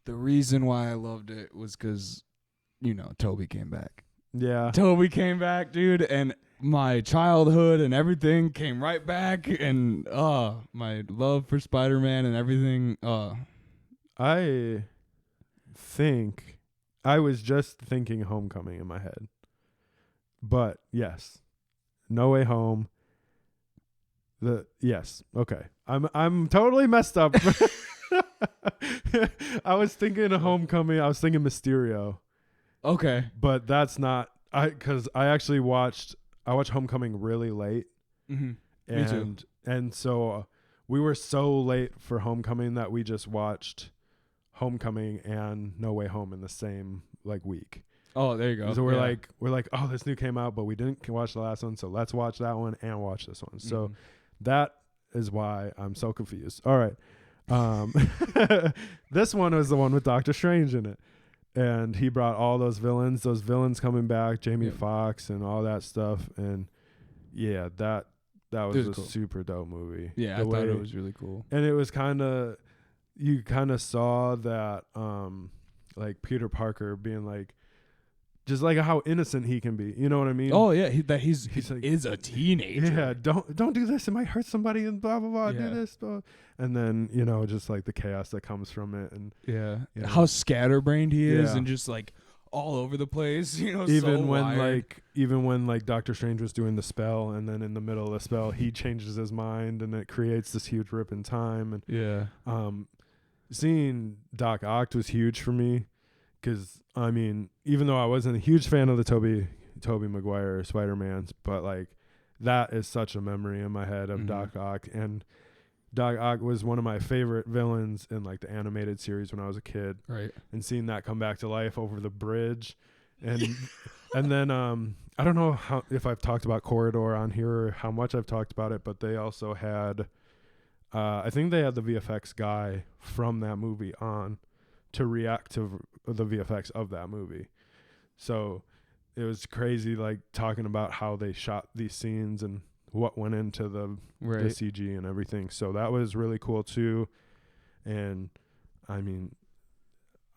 The reason why I loved it was because, Toby came back. Yeah. Toby came back, dude, and my childhood and everything came right back, and my love for Spider-Man and everything. I think I was just thinking Homecoming in my head. But yes. No Way Home. Okay. I'm totally messed up. I was thinking of Homecoming. I was thinking Mysterio. Okay. But that's not because I actually watched Homecoming really late. Mm-hmm. Me too. And so we were so late for Homecoming that we just watched Homecoming and No Way Home in the same week. Oh, there you go. So we're like, oh, this new came out, but we didn't watch the last one, so let's watch that one and watch this one. So that is why I'm so confused. All right. This one was the one with Doctor Strange in it, and he brought all those villains coming back, Jamie Foxx and all that stuff, and that was a super dope movie. Yeah, I thought it was really cool, and it was you saw that Peter Parker being just how innocent he can be. You know what I mean? Oh yeah, he is a teenager. Yeah, don't do this. It might hurt somebody and blah blah blah. Yeah. Do this, blah. And then just the chaos that comes from it, and how scatterbrained he is, and just all over the place. Even when Doctor Strange was doing the spell, and then in the middle of the spell he changes his mind, and it creates this huge rip in time. And seeing Doc Ock was huge for me. Because, even though I wasn't a huge fan of the Tobey Maguire Spider-Mans, but, that is such a memory in my head of Doc Ock. And Doc Ock was one of my favorite villains in, the animated series when I was a kid. Right. And seeing that come back to life over the bridge. And and then, I don't know if I've talked about Corridor on here or how much I've talked about it, but they also had, I think they had the VFX guy from that movie on to react to the VFX of that movie. So it was crazy, talking about how they shot these scenes and what went into the CG and everything. So that was really cool too. And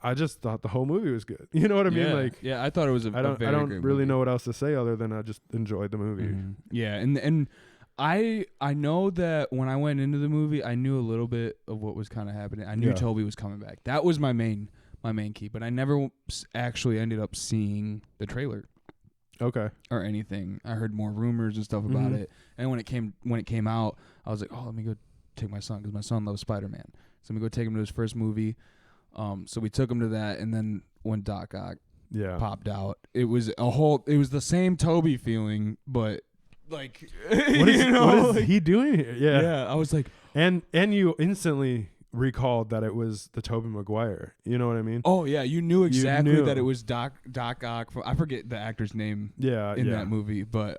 I just thought the whole movie was good. You know what I mean? Yeah, I thought it was I don't really know what else to say other than I just enjoyed the movie. Mm-hmm. Yeah, and I know that when I went into the movie, I knew a little bit of what was kind of happening. I knew Toby was coming back. That was my main key, but I never actually ended up seeing the trailer. Okay. Or anything. I heard more rumors and stuff about it. And when it came out, I was like, oh, let me go take my son, because my son loves Spider-Man. So let me go take him to his first movie. So we took him to that, and then when Doc Ock popped out, it was the same Toby feeling, but what is he doing here? Yeah. I was like, and you instantly recalled that it was the Tobey Maguire. You know what I mean? Oh yeah, you knew exactly that it was Doc Ock from, I forget the actor's name. In that movie, but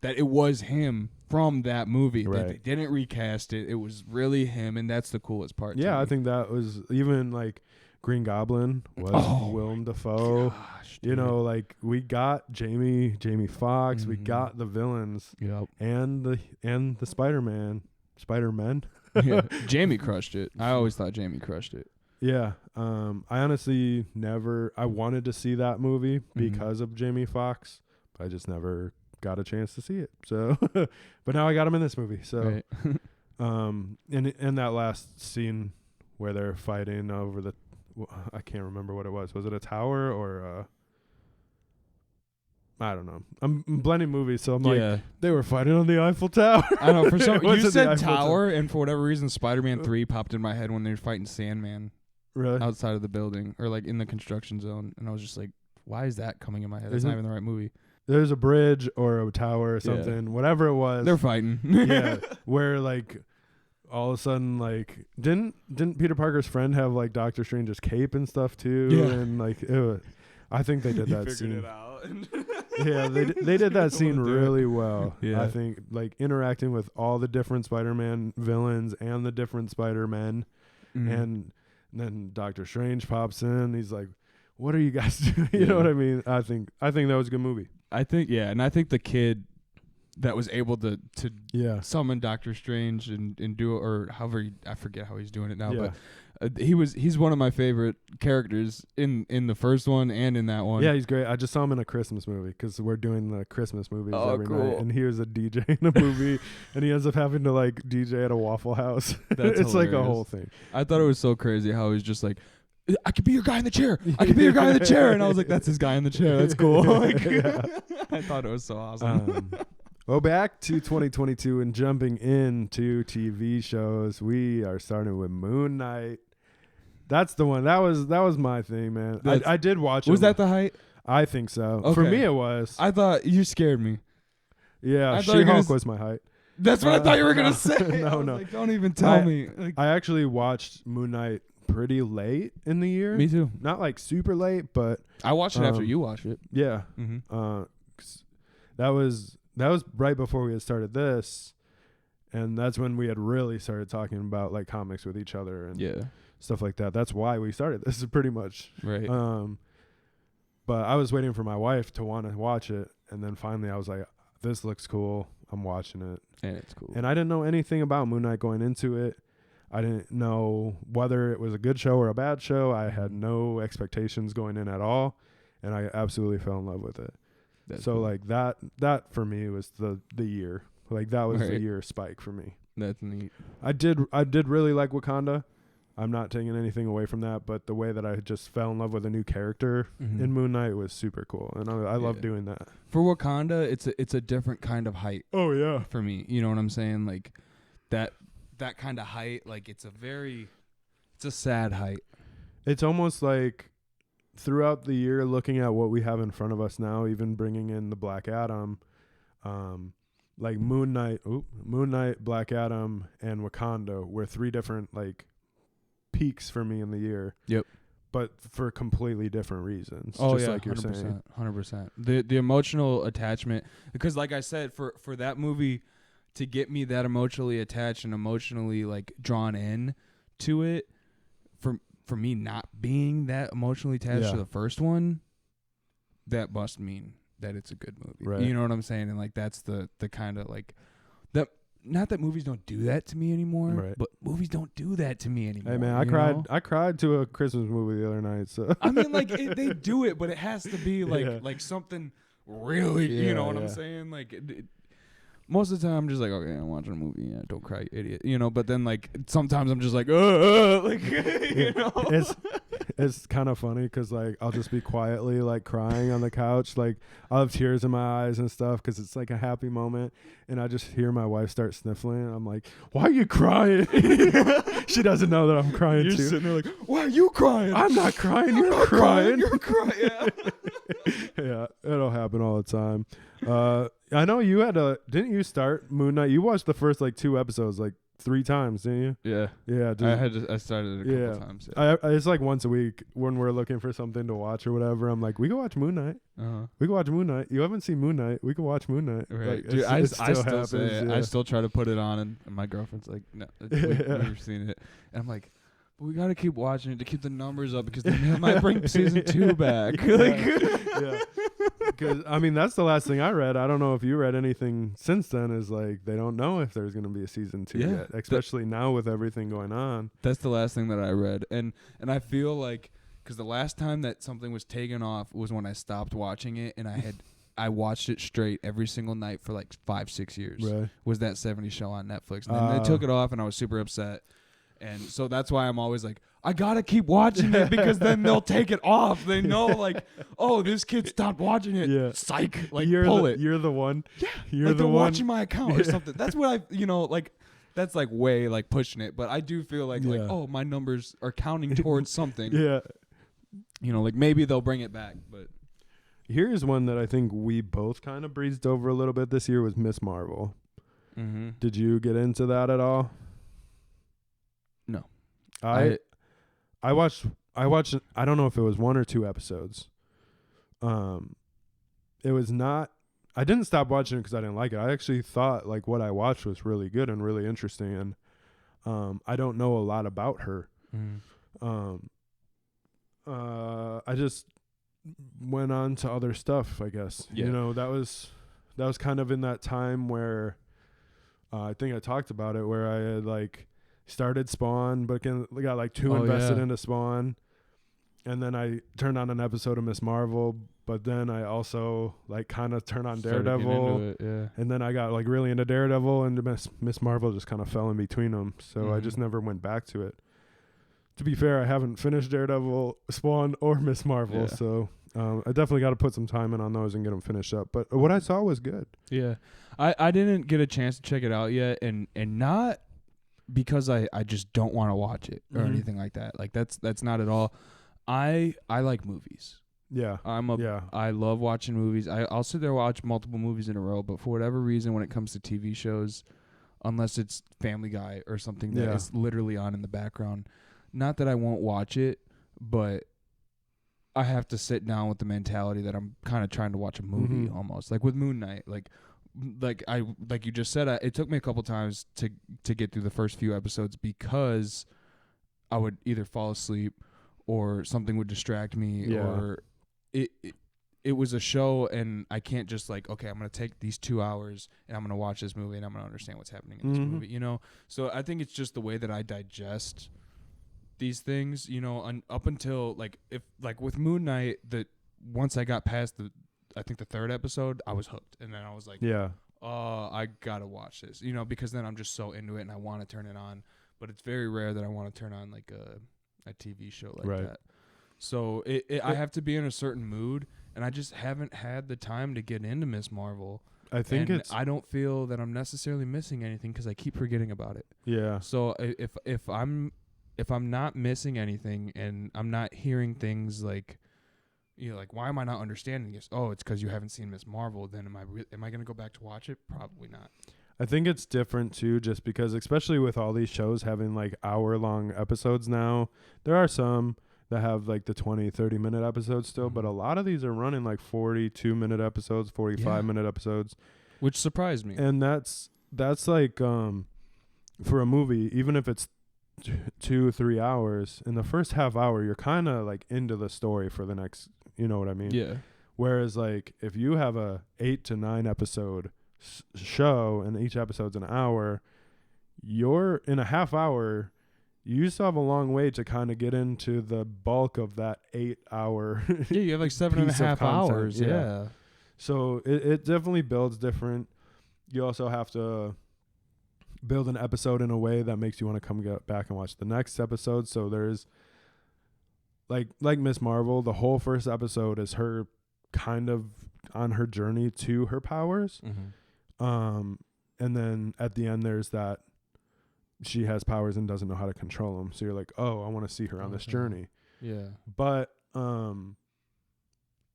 that it was him from that movie. Right. That they didn't recast it. It was really him, and that's the coolest part. Yeah, I think that was even Green Goblin was Willem Dafoe. Gosh, we got Jamie Foxx, we got the villains, and the Spider-Men. Yeah, Jamie crushed it. I always thought Jamie crushed it. Yeah, I honestly I wanted to see that movie because of Jamie Foxx, but I just never got a chance to see it. So, but now I got him in this movie. So, right. in that last scene where they're fighting over I can't remember what it was. Was it a tower or I don't know. I'm blending movies, so I'm like, they were fighting on the Eiffel Tower. I don't know. For some, you said tower, and for whatever reason, Spider-Man 3 popped in my head when they were fighting Sandman. Really? Outside of the building, or like in the construction zone, and I was just like, why is that coming in my head? It's not even the right movie. There's a bridge or a tower or something, whatever it was. They're fighting. Yeah, where like all of a sudden, like didn't Peter Parker's friend have like Doctor Strange's cape and stuff too? Yeah, and like I think they did that scene. It out. Yeah, they did that scene really well. Yeah. I think like interacting with all the different Spider-Man villains and the different Spider-Men, and then Doctor Strange pops in. He's like, "What are you guys doing?" You know what I mean? I think that was a good movie. I think and I think the kid that was able to summon Doctor Strange and do it, or however I forget how he's doing it now, but he's one of my favorite characters in the first one and in that one. Yeah, he's great. I just saw him in a Christmas movie because we're doing the Christmas movies every night, and he was a DJ in a movie, and he ends up having to like DJ at a Waffle House. That's it's like a whole thing. I thought it was so crazy how he's just like, I could be your guy in the chair. I could be your guy in the chair. And I was like, that's his guy in the chair. That's cool. Like, I thought it was so awesome. Well, back to 2022 and jumping into TV shows, we are starting with Moon Knight. That's the one. That was my thing, man. I did watch it. Was that the height? I think so. Okay. For me, it was. I thought you scared me. Yeah, She-Hulk was my height. That's what I thought you were going to say. No. Like, don't even tell me. Like, I actually watched Moon Knight pretty late in the year. Me too. Not like super late, but I watched it after you watched it. Yeah. Mm-hmm. That was right before we had started this, and that's when we had really started talking about like comics with each other and stuff like that. That's why we started this, is pretty much right. But I was waiting for my wife to want to watch it, and then finally I was like, this looks cool. I'm watching it. And it's cool. And I didn't know anything about Moon Knight going into it. I didn't know whether it was a good show or a bad show. I had no expectations going in at all, and I absolutely fell in love with it. That's so cool. Like that for me was the year. Like that was the year spike for me. That's neat. I did really like Wakanda. I'm not taking anything away from that, but the way that I just fell in love with a new character in Moon Knight was super cool, and I love doing that. For Wakanda, it's a different kind of height. Oh yeah. For me, you know what I'm saying? Like that kind of height, like it's a sad height. It's almost like throughout the year, looking at what we have in front of us now, even bringing in the Black Adam, like Moon Knight, Black Adam, and Wakanda were three different like peaks for me in the year. Yep. But for completely different reasons. Oh, just yeah, like you're 100%, saying. 100%. The emotional attachment, because like I said, for that movie to get me that emotionally attached and emotionally like drawn in to it, for me not being that emotionally attached to the first one, that must mean that it's a good movie. Right. You know what I'm saying? And like that's the kind of like that. Not that movies don't do that to me anymore, but movies don't do that to me anymore. Hey man, I cried to a Christmas movie the other night. So I mean, like they do it, but it has to be like something really. You know what I'm saying? Like most of the time, I'm just like, okay, I'm watching a movie. Yeah, don't cry, you idiot. You know. But then like sometimes I'm just like, like you know. It's kind of funny because like I'll just be quietly like crying on the couch, like I'll have tears in my eyes and stuff because it's like a happy moment, and I just hear my wife start sniffling. And I'm like, why are you crying? She doesn't know that I'm crying. You're sitting there like, why are you crying? I'm not crying. You're crying. You're crying. Yeah. Yeah, it'll happen all the time. I know you didn't you start Moon Knight? You watched the first like 2 episodes like 3 times, didn't you? Yeah. Yeah. I started it a couple times. Yeah. It's like once a week when we're looking for something to watch or whatever. I'm like, we can watch Moon Knight. We can watch Moon Knight. You haven't seen Moon Knight. We can watch Moon Knight. Right. Like, dude, I still happens, say it. I still try to put it on, and my girlfriend's like, no, we've seen it. And I'm like, but we got to keep watching it to keep the numbers up because then it might bring season 2 back. Yeah. Because, I mean, that's the last thing I read. I don't know if you read anything since then. Is like they don't know if there's going to be a season 2 yet, especially now with everything going on. That's the last thing that I read. And I feel like because the last time that something was taken off was when I stopped watching it, and I watched it straight every single night for like 5-6 years. Right. Was that 70s show on Netflix. And then they took it off, and I was super upset. And so that's why I'm always like, I gotta keep watching it because then they'll take it off. They know, like, oh, this kid stopped watching it. Yeah. Psych. Like, you're pull the, it. You're the one. Yeah. You're like the they're one watching my account or something. That's what like, that's like way like pushing it. But I do feel like, oh, my numbers are counting towards something. Yeah. Like maybe they'll bring it back. But here's one that I think we both kind of breezed over a little bit this year was Miss Marvel. mm-hmm. Did you get into that at all? No. I watched I don't know if it was 1 or 2 episodes. It was not I didn't stop watching it because I didn't like it. I actually thought like what I watched was really good and really interesting, and I don't know a lot about her. I just went on to other stuff, I guess. Yeah. That was kind of in that time where I think I talked about it, where I had like started Spawn, but got like too invested into Spawn, and then I turned on an episode of Miss Marvel, but then I also like kind of turned on Daredevil, and then I got like really into Daredevil, and Miss Marvel just kind of fell in between them, so I just never went back to it. To be fair, I haven't finished Daredevil, Spawn, or Miss Marvel, so I definitely got to put some time in on those and get them finished up. But what I saw was good. Yeah, I didn't get a chance to check it out yet, and not because I just don't want to watch it or anything like that. Like that's not at all. I like movies. Yeah, I love watching movies. I'll sit there and watch multiple movies in a row, but for whatever reason, when it comes to TV shows, unless it's Family Guy or something that is literally on in the background, not that I won't watch it, but I have to sit down with the mentality that I'm kind of trying to watch a movie almost. Like with Moon Knight, like you just said, it took me a couple times to get through the first few episodes because I would either fall asleep or something would distract me, or it was a show, and I can't just like, okay, I'm going to take these 2 hours and I'm going to watch this movie and I'm going to understand what's happening in this movie, So I think it's just the way that I digest these things, up until like with Moon Knight, that once I got past I think the 3rd episode, I was hooked, and then I was like, I gotta watch this, because then I'm just so into it and I want to turn it on, but it's very rare that I want to turn on like a TV show like that. So I have to be in a certain mood, and I just haven't had the time to get into Miss Marvel. I think I don't feel that I'm necessarily missing anything because I keep forgetting about it. Yeah. So if I'm not missing anything and I'm not hearing things like, like, why am I not understanding this? Oh, it's because you haven't seen Miss Marvel. Then am I going to go back to watch it? Probably not. I think it's different too, just because, especially with all these shows having like hour-long episodes now, there are some that have like the 20, 30-minute episodes still, but a lot of these are running like 42-minute episodes, 45-minute episodes. Which surprised me. And that's like, for a movie, even if it's 2-3 hours, in the first half hour you're kind of like into the story for the next, you know what I mean? Yeah. Whereas like if you have a 8 to 9 episode show and each episode's an hour, you're in a half hour, you still have a long way to kind of get into the bulk of that 8 hour. Yeah, you have like 7.5 hours. Yeah. So it definitely builds different. You also have to build an episode in a way that makes you want to come back and watch the next episode. So there's like Miss Marvel, the whole first episode is her kind of on her journey to her powers. And then at the end there's that she has powers and doesn't know how to control them. So you're like, oh, I want to see her on this journey. Yeah. But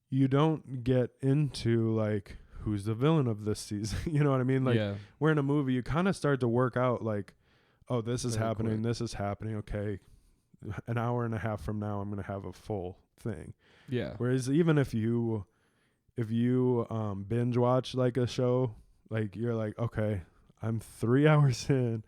you don't get into like, who's the villain of this season? You know what I mean? Like, we're in a movie, you kind of start to work out like, oh, this is happening. Quick. This is happening. Okay. An hour and a half from now, I'm going to have a full thing. Yeah. Whereas even if you binge watch like a show, like you're like, okay, I'm 3 hours in,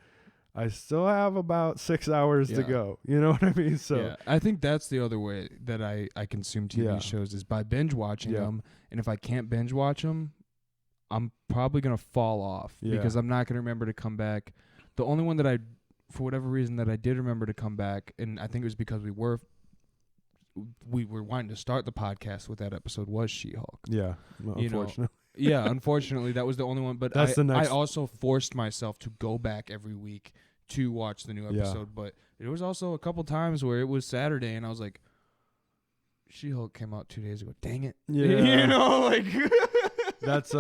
I still have about 6 hours to go. You know what I mean? So I think that's the other way that I consume TV shows is by binge watching them. And if I can't binge watch them, I'm probably going to fall off because I'm not going to remember to come back. The only one that for whatever reason that I did remember to come back, and I think it was because we were wanting to start the podcast with that episode, was She-Hulk. Yeah, unfortunately. Unfortunately, that was the only one. But I also forced myself to go back every week to watch the new Yeah. episode. But there was also a couple times where it was Saturday and I was like, She-Hulk came out 2 days ago. Dang it. Yeah. You know, like That's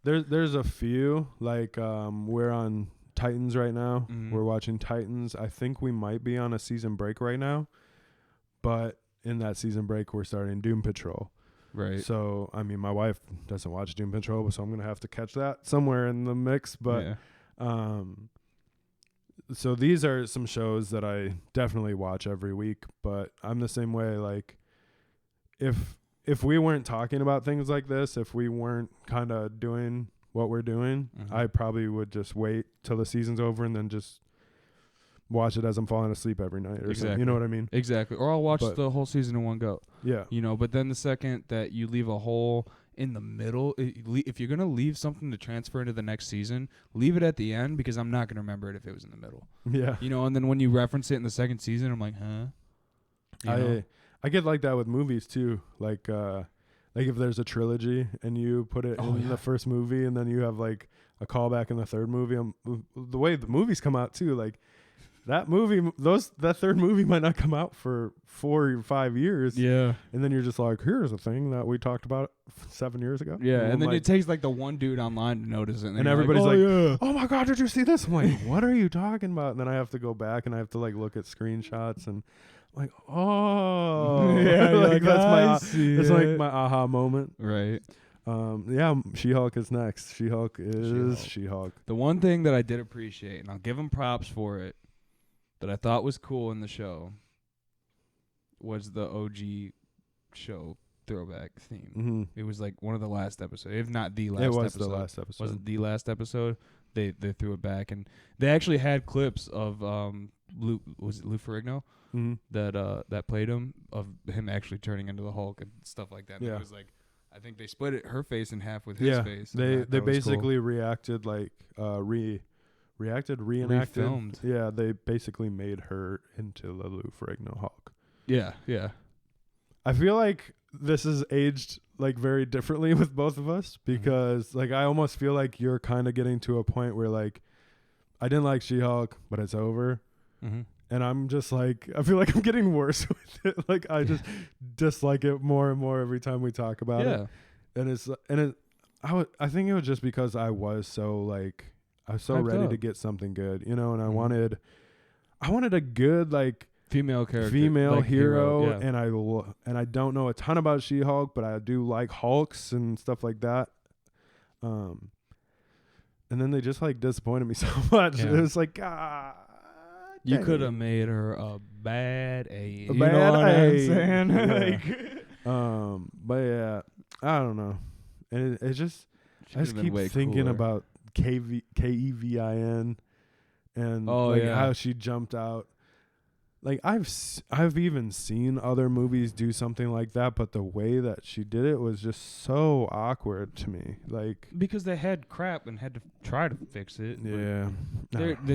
there's a few, like we're on Titans right now. Mhm. We're watching Titans. I think we might be on a season break right now, but in that season break we're starting Doom Patrol. Right. So I mean, my wife doesn't watch Doom Patrol, so I'm gonna have to catch that somewhere in the mix. But yeah. so these are some shows that I definitely watch every week. But I'm the same way. Like if we weren't talking about things like this, if we weren't kind of doing what we're doing, I probably would just wait till the season's over and then just watch it as I'm falling asleep every night or something. You know what I mean? Exactly. Or I'll watch the whole season in one go. Yeah. You know, but then the second that you leave a hole in the middle, if you're going to leave something to transfer into the next season, leave it at the end because I'm not going to remember it if it was in the middle. Yeah. You know, and then when you reference it in the second season, I'm like, huh? I get like that with movies too. Like if there's a trilogy and you put it in the first movie and then you have like a callback in the third movie, the way the movies come out too, like that third movie might not come out for 4 or 5 years. Yeah. And then you're just like, here's a thing that we talked about 7 years ago. Yeah. And then it takes like the one dude online to notice it. And everybody's like, oh my God, did you see this? I'm like, what are you talking about? And then I have to go back and I have to like look at screenshots and I'm like, oh. Yeah. Like that's it's like my aha moment. Right. Yeah, She-Hulk is next. She-Hulk is She-Hulk. The one thing that I did appreciate, and I'll give him props for it, that I thought was cool in the show was the OG show throwback theme. Mm-hmm. It was like one of the last episodes, if not the last It episode. was the last episode. Was it the last episode? They threw it back, and they actually had clips of Lou Ferrigno Mm-hmm. that played him, of him actually turning into the Hulk and stuff like that. And Yeah. it was like, I think they split her face in half with his face. They that was basically cool. reacted like reenacted. Refilmed. Yeah, they basically made her into the Lou Ferrigno Hulk. Yeah. I feel like this is aged like very differently with both of us because like I almost feel like you're kind of getting to a point where like I didn't like She-Hulk, but it's over. Mm-hmm. And I'm just like, I feel like I'm getting worse with it. Like I just dislike it more and more every time we talk about it. And I think it was just because I was so Hyped ready up. to get something good, you know, and I wanted a good like female character, female like hero, yeah. and I don't know a ton about She-Hulk, but I do like Hulks and stuff like that. And then they just like disappointed me so much. Yeah. It was like, you could have made her a bad A. A You bad know what I'm A. saying? Yeah. But yeah, I don't know. And I just keep thinking about Kevin and how she jumped out. Like I've even seen other movies do something like that, but the way that she did it was just so awkward to me. Like because they had crap and had to try to fix it. Yeah.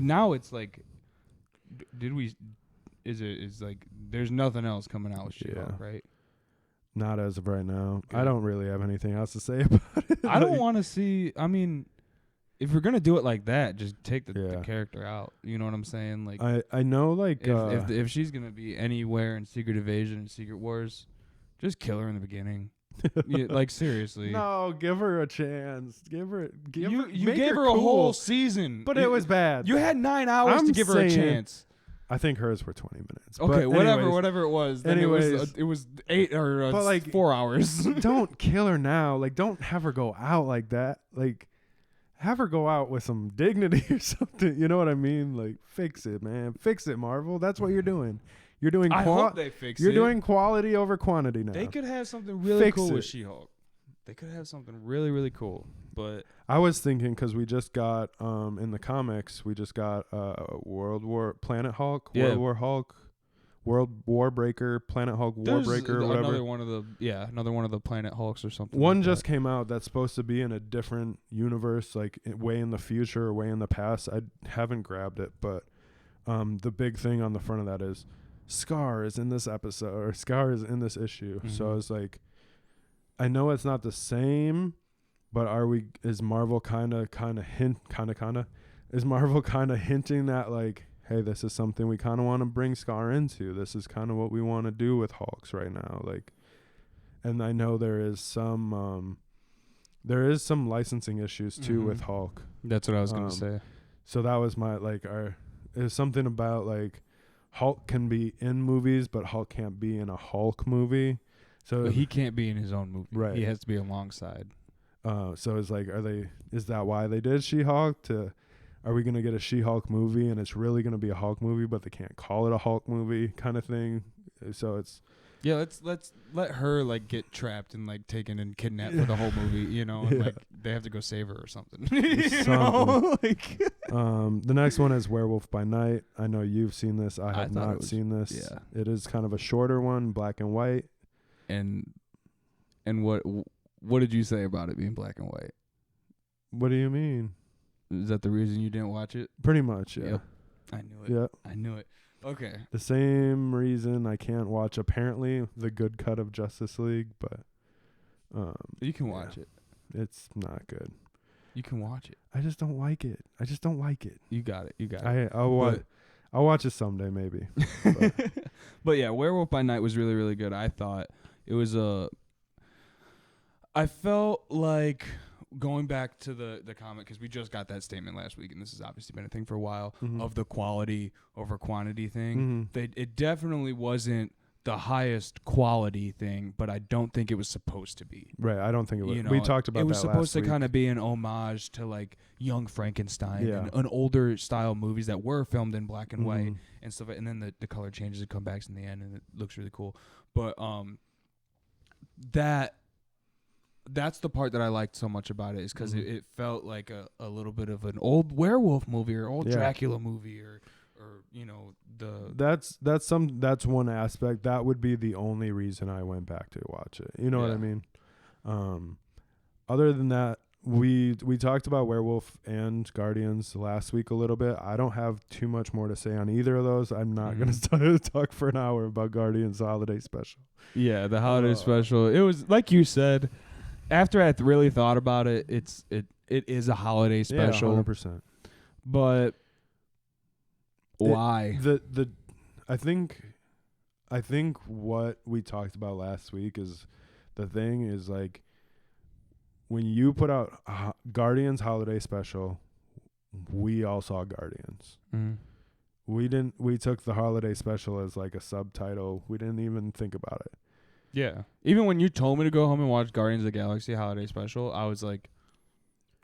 Now it's like, is like there's nothing else coming out with She-Hulk, right? Not as of right now. Good. I don't really have anything else to say about it. I don't want to see. I mean, if we're gonna do it like that, just take the character out. You know what I'm saying? Like I know, like if she's gonna be anywhere in Secret Invasion and Secret Wars, just kill her in the beginning. Like seriously. No, give her a chance. You gave her a whole season, but it was bad. You had 9 hours to give her a chance. I think hers were 20 minutes. Okay, whatever it was. Then anyways, it was 8 or 4 hours. Don't kill her now. Like, don't have her go out like that. Like, have her go out with some dignity or something. You know what I mean? Like, fix it, man. Fix it, Marvel. That's what you're doing. You're doing. I hope they fix it. You're doing quality over quantity now. They could have something really cool with She-Hulk. They could have something really, really cool. But I was thinking because we just got in the comics, we just got Planet Hulk, World War Hulk, World War Breaker, Planet Hulk, War Breaker, whatever. Another one of the Planet Hulks or something. One like just that. came out that's supposed to be in a different universe, like way in the future or way in the past. I haven't grabbed it, but the big thing on the front of that is Scar is in this episode, or Scar is in this issue. Mm-hmm. So I was like, I know it's not the same, but is Marvel kind of is Marvel kind of hinting that like, hey, this is something we kind of want to bring Scar into. This is kind of what we want to do with Hulks right now. Like, and I know there is some licensing issues too with Hulk. That's what I was gonna say. So that was my there's something about like Hulk can be in movies, but Hulk can't be in a Hulk movie. So But he can't be in his own movie. Right. He has to be alongside. So it's like, is that why they did She-Hulk? Are we gonna get a She-Hulk movie and it's really gonna be a Hulk movie, but they can't call it a Hulk movie kind of thing? So it's let's let her like get trapped and like taken and kidnapped for the whole movie, you know, and like they have to go save her or something. You know? Like the next one is Werewolf by Night. I know you've seen this. I have not seen this. Yeah. It is kind of a shorter one, black and white. And what did you say about it being black and white? What do you mean? Is that the reason you didn't watch it? Pretty much, yeah. Yep. I knew it. Yep. I knew it. Okay. The same reason I can't watch apparently the good cut of Justice League, but You can watch it. It's not good. You can watch it. I just don't like it. You got it. I'll watch it someday maybe. But yeah, Werewolf by Night was really, really good. I thought it was I felt like going back to the comment, because we just got that statement last week, and this has obviously been a thing for a while, of the quality over quantity thing. It definitely wasn't the highest quality thing, but I don't think it was supposed to be. Right, I don't think it was. You know, we talked about that last week. It was supposed to kind of be an homage to like Young Frankenstein and an older style movies that were filmed in black and white and stuff. And then the color changes and comebacks in the end, and it looks really cool. But that's the part that I liked so much about it, is because it felt like a little bit of an old werewolf movie or old Dracula movie or you know, that's one aspect. That would be the only reason I went back to watch it. You know what I mean? Other than that, we talked about Werewolf and Guardians last week a little bit. I don't have too much more to say on either of those. I'm not going to talk for an hour about Guardians holiday special. Yeah, the holiday special. It was like you said. After I really thought about it, it is a holiday special. Yeah, 100%. But why? I think what we talked about last week is the thing is like when you put out Guardians holiday special, we all saw Guardians. We took the holiday special as like a subtitle. We didn't even think about it. Yeah. Even when you told me to go home and watch Guardians of the Galaxy holiday special, I was like,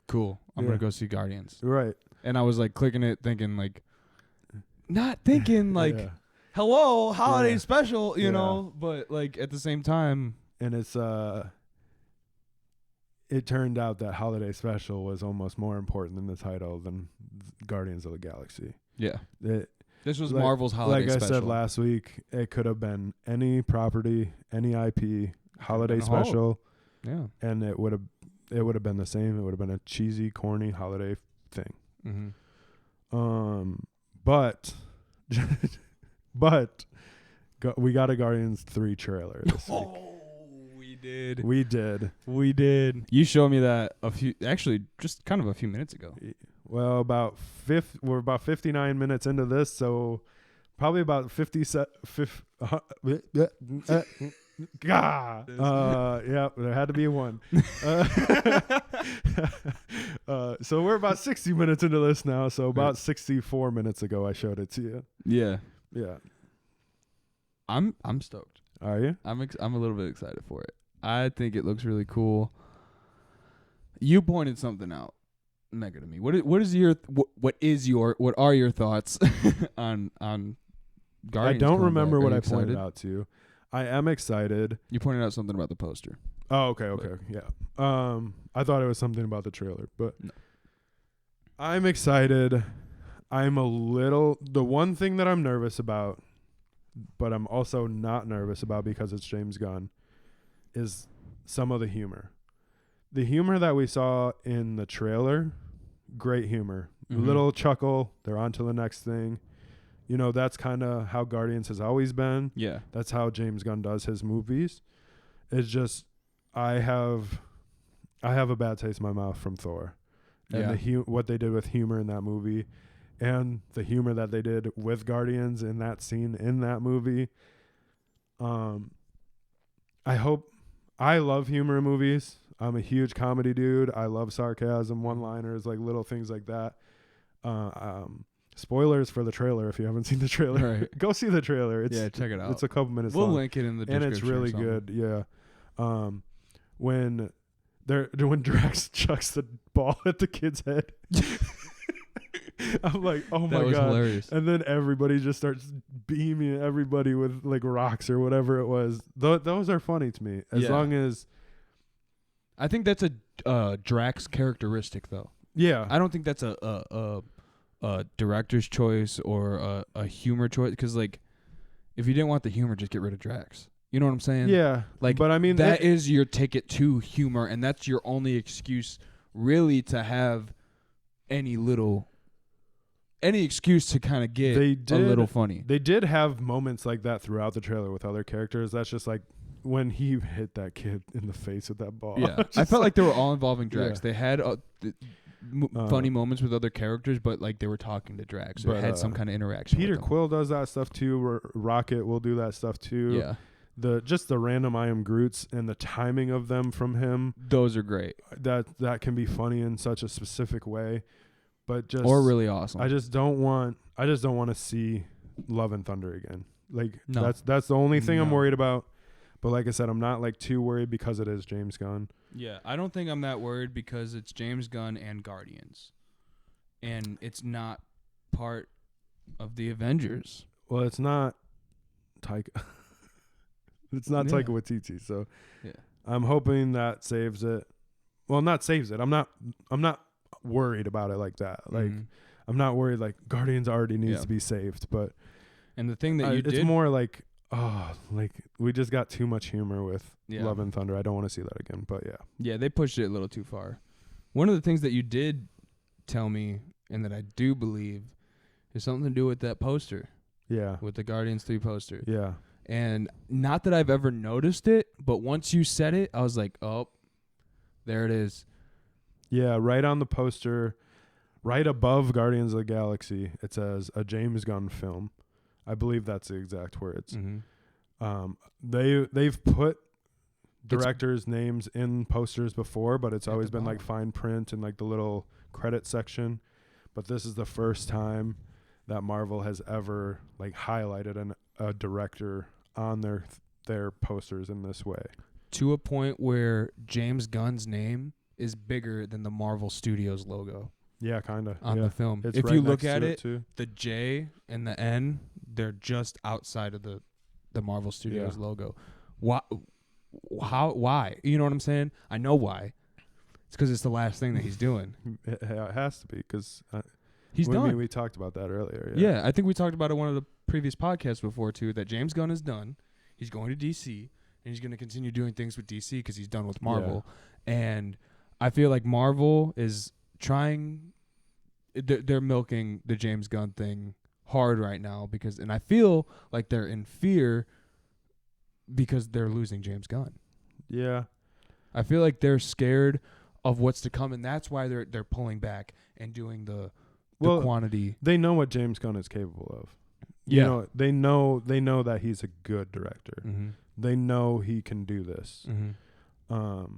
cool, I'm going to go see Guardians. Right. And I was like clicking it thinking like, not thinking like, hello, holiday special, you know, but like at the same time. And it turned out that holiday special was almost more important than the title than Guardians of the Galaxy. Yeah. This was Marvel's holiday special. Like I said last week, it could have been any property, any IP, holiday special. Yeah. And it would have been the same. It would have been a cheesy, corny holiday thing. But we got a Guardians 3 trailer this week. We did. You showed me that just kind of a few minutes ago. Well, we're about 59 minutes into this, so probably about 50 yeah, there had to be a one. So we're about 60 minutes into this now, so about 64 minutes ago I showed it to you. Yeah. Yeah. I'm stoked. Are you? I'm a little bit excited for it. I think it looks really cool. You pointed something out, Mega, to me. What are your thoughts on Guardians? I don't remember what I pointed out to you. I am excited. You pointed out something about the poster. Oh, okay, yeah. I thought it was something about the trailer, but no. I'm excited. The one thing that I'm nervous about, but I'm also not nervous about because it's James Gunn, is some of the humor. The humor that we saw in the trailer, great humor. Little chuckle, they're on to the next thing. You know, that's kind of how Guardians has always been. Yeah. That's how James Gunn does his movies. It's just I have a bad taste in my mouth from Thor. and what they did with humor in that movie, and the humor that they did with Guardians in that scene in that movie. I love humor in movies. I'm a huge comedy dude. I love sarcasm, one-liners, like little things like that. Spoilers for the trailer if you haven't seen the trailer. Right. Go see the trailer. check it out. It's a couple minutes We'll long. link it in the description. And it's really good. Yeah. When Drax chucks the ball at the kid's head. I'm like, oh my That was God. hilarious. And then everybody just starts beaming everybody with like rocks or whatever it was. Those are funny to me. As long as I think that's a Drax characteristic, though. Yeah. I don't think that's a director's choice or a humor choice. Because, like, if you didn't want the humor, just get rid of Drax. You know what I'm saying? Yeah. Like, but I mean, that is your ticket to humor, and that's your only excuse, really, to have any excuse to kind of get a little funny. They did have moments like that throughout the trailer with other characters. That's just like when he hit that kid in the face with that ball. Yeah, I felt like they were all involving Drax. Yeah. They had funny moments with other characters, but like they were talking to Drax or had some kind of interaction. Peter with them. Quill does that stuff too. Rocket will do that stuff too. Yeah, the random I am Groots and the timing of them from him. Those are great. That can be funny in such a specific way, but or really awesome. I just don't want to see Love and Thunder again. Like no. that's the only thing I'm No. worried about. But like I said, I'm not like too worried because it is James Gunn. Yeah, I don't think I'm that worried because it's James Gunn and Guardians, and it's not part of the Avengers. Well, it's not Taika. It's not Taika Waititi, so I'm hoping that saves it. Well, not saves it. I'm not worried about it like that. Like I'm not worried like Guardians already needs to be saved, but and the thing that it's more like like we just got too much humor with Love and Thunder. I don't want to see that again, but yeah, they pushed it a little too far. One of the things that you did tell me, and that I do believe, is something to do with that poster. Yeah, with the Guardians 3 poster. Yeah. And not that I've ever noticed it, but once you said it, I was like, oh, there it is. Yeah, right on the poster, right above Guardians of the Galaxy, it says a James Gunn film. I believe that's the exact words. Mm-hmm. They've put directors' names in posters before, but it's always been like fine print and like the little credit section. But this is the first time that Marvel has ever like highlighted a director on their posters in this way. To a point where James Gunn's name is bigger than the Marvel Studios logo. Yeah, kind of. On the film. It's if right you look next at to it, too. The J and the N, they're just outside of the Marvel Studios logo. Why? Why? You know what I'm saying? I know why. It's because it's the last thing that he's doing. It has to be because he's done. We talked about that earlier. Yeah, I think we talked about it one of the previous podcasts before too, that James Gunn is done. He's going to DC, and he's going to continue doing things with DC because he's done with Marvel. Yeah. And I feel like Marvel is trying. They're milking the James Gunn thing hard right now and I feel like they're in fear because they're losing James Gunn. Yeah, I feel like they're scared of what's to come, and that's why they're pulling back and doing the quantity. They know what James Gunn is capable of. Yeah, they know that he's a good director. Mm-hmm. They know he can do this. Mm-hmm.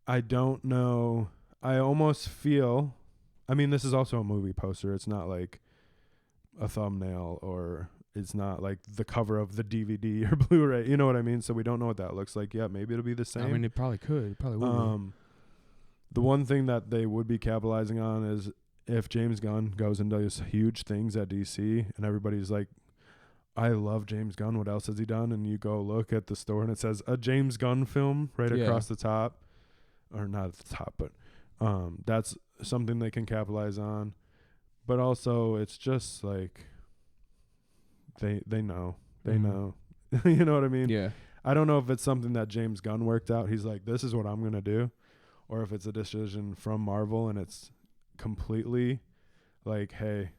I don't know. I almost feel. I mean, this is also a movie poster. It's not like a thumbnail or it's not like the cover of the DVD or Blu-ray. You know what I mean? So we don't know what that looks like yet. Maybe it'll be the same. I mean, it probably could. It probably would be. The one thing that they would be capitalizing on is if James Gunn goes and does huge things at DC and everybody's like, I love James Gunn. What else has he done? And you go look at the store and it says a James Gunn film right across the top. Or not at the top, but that's something they can capitalize on. But also it's just like they know. They know. You know what I mean? Yeah. I don't know if it's something that James Gunn worked out. He's like, this is what I'm going to do. Or if it's a decision from Marvel and it's completely like, hey,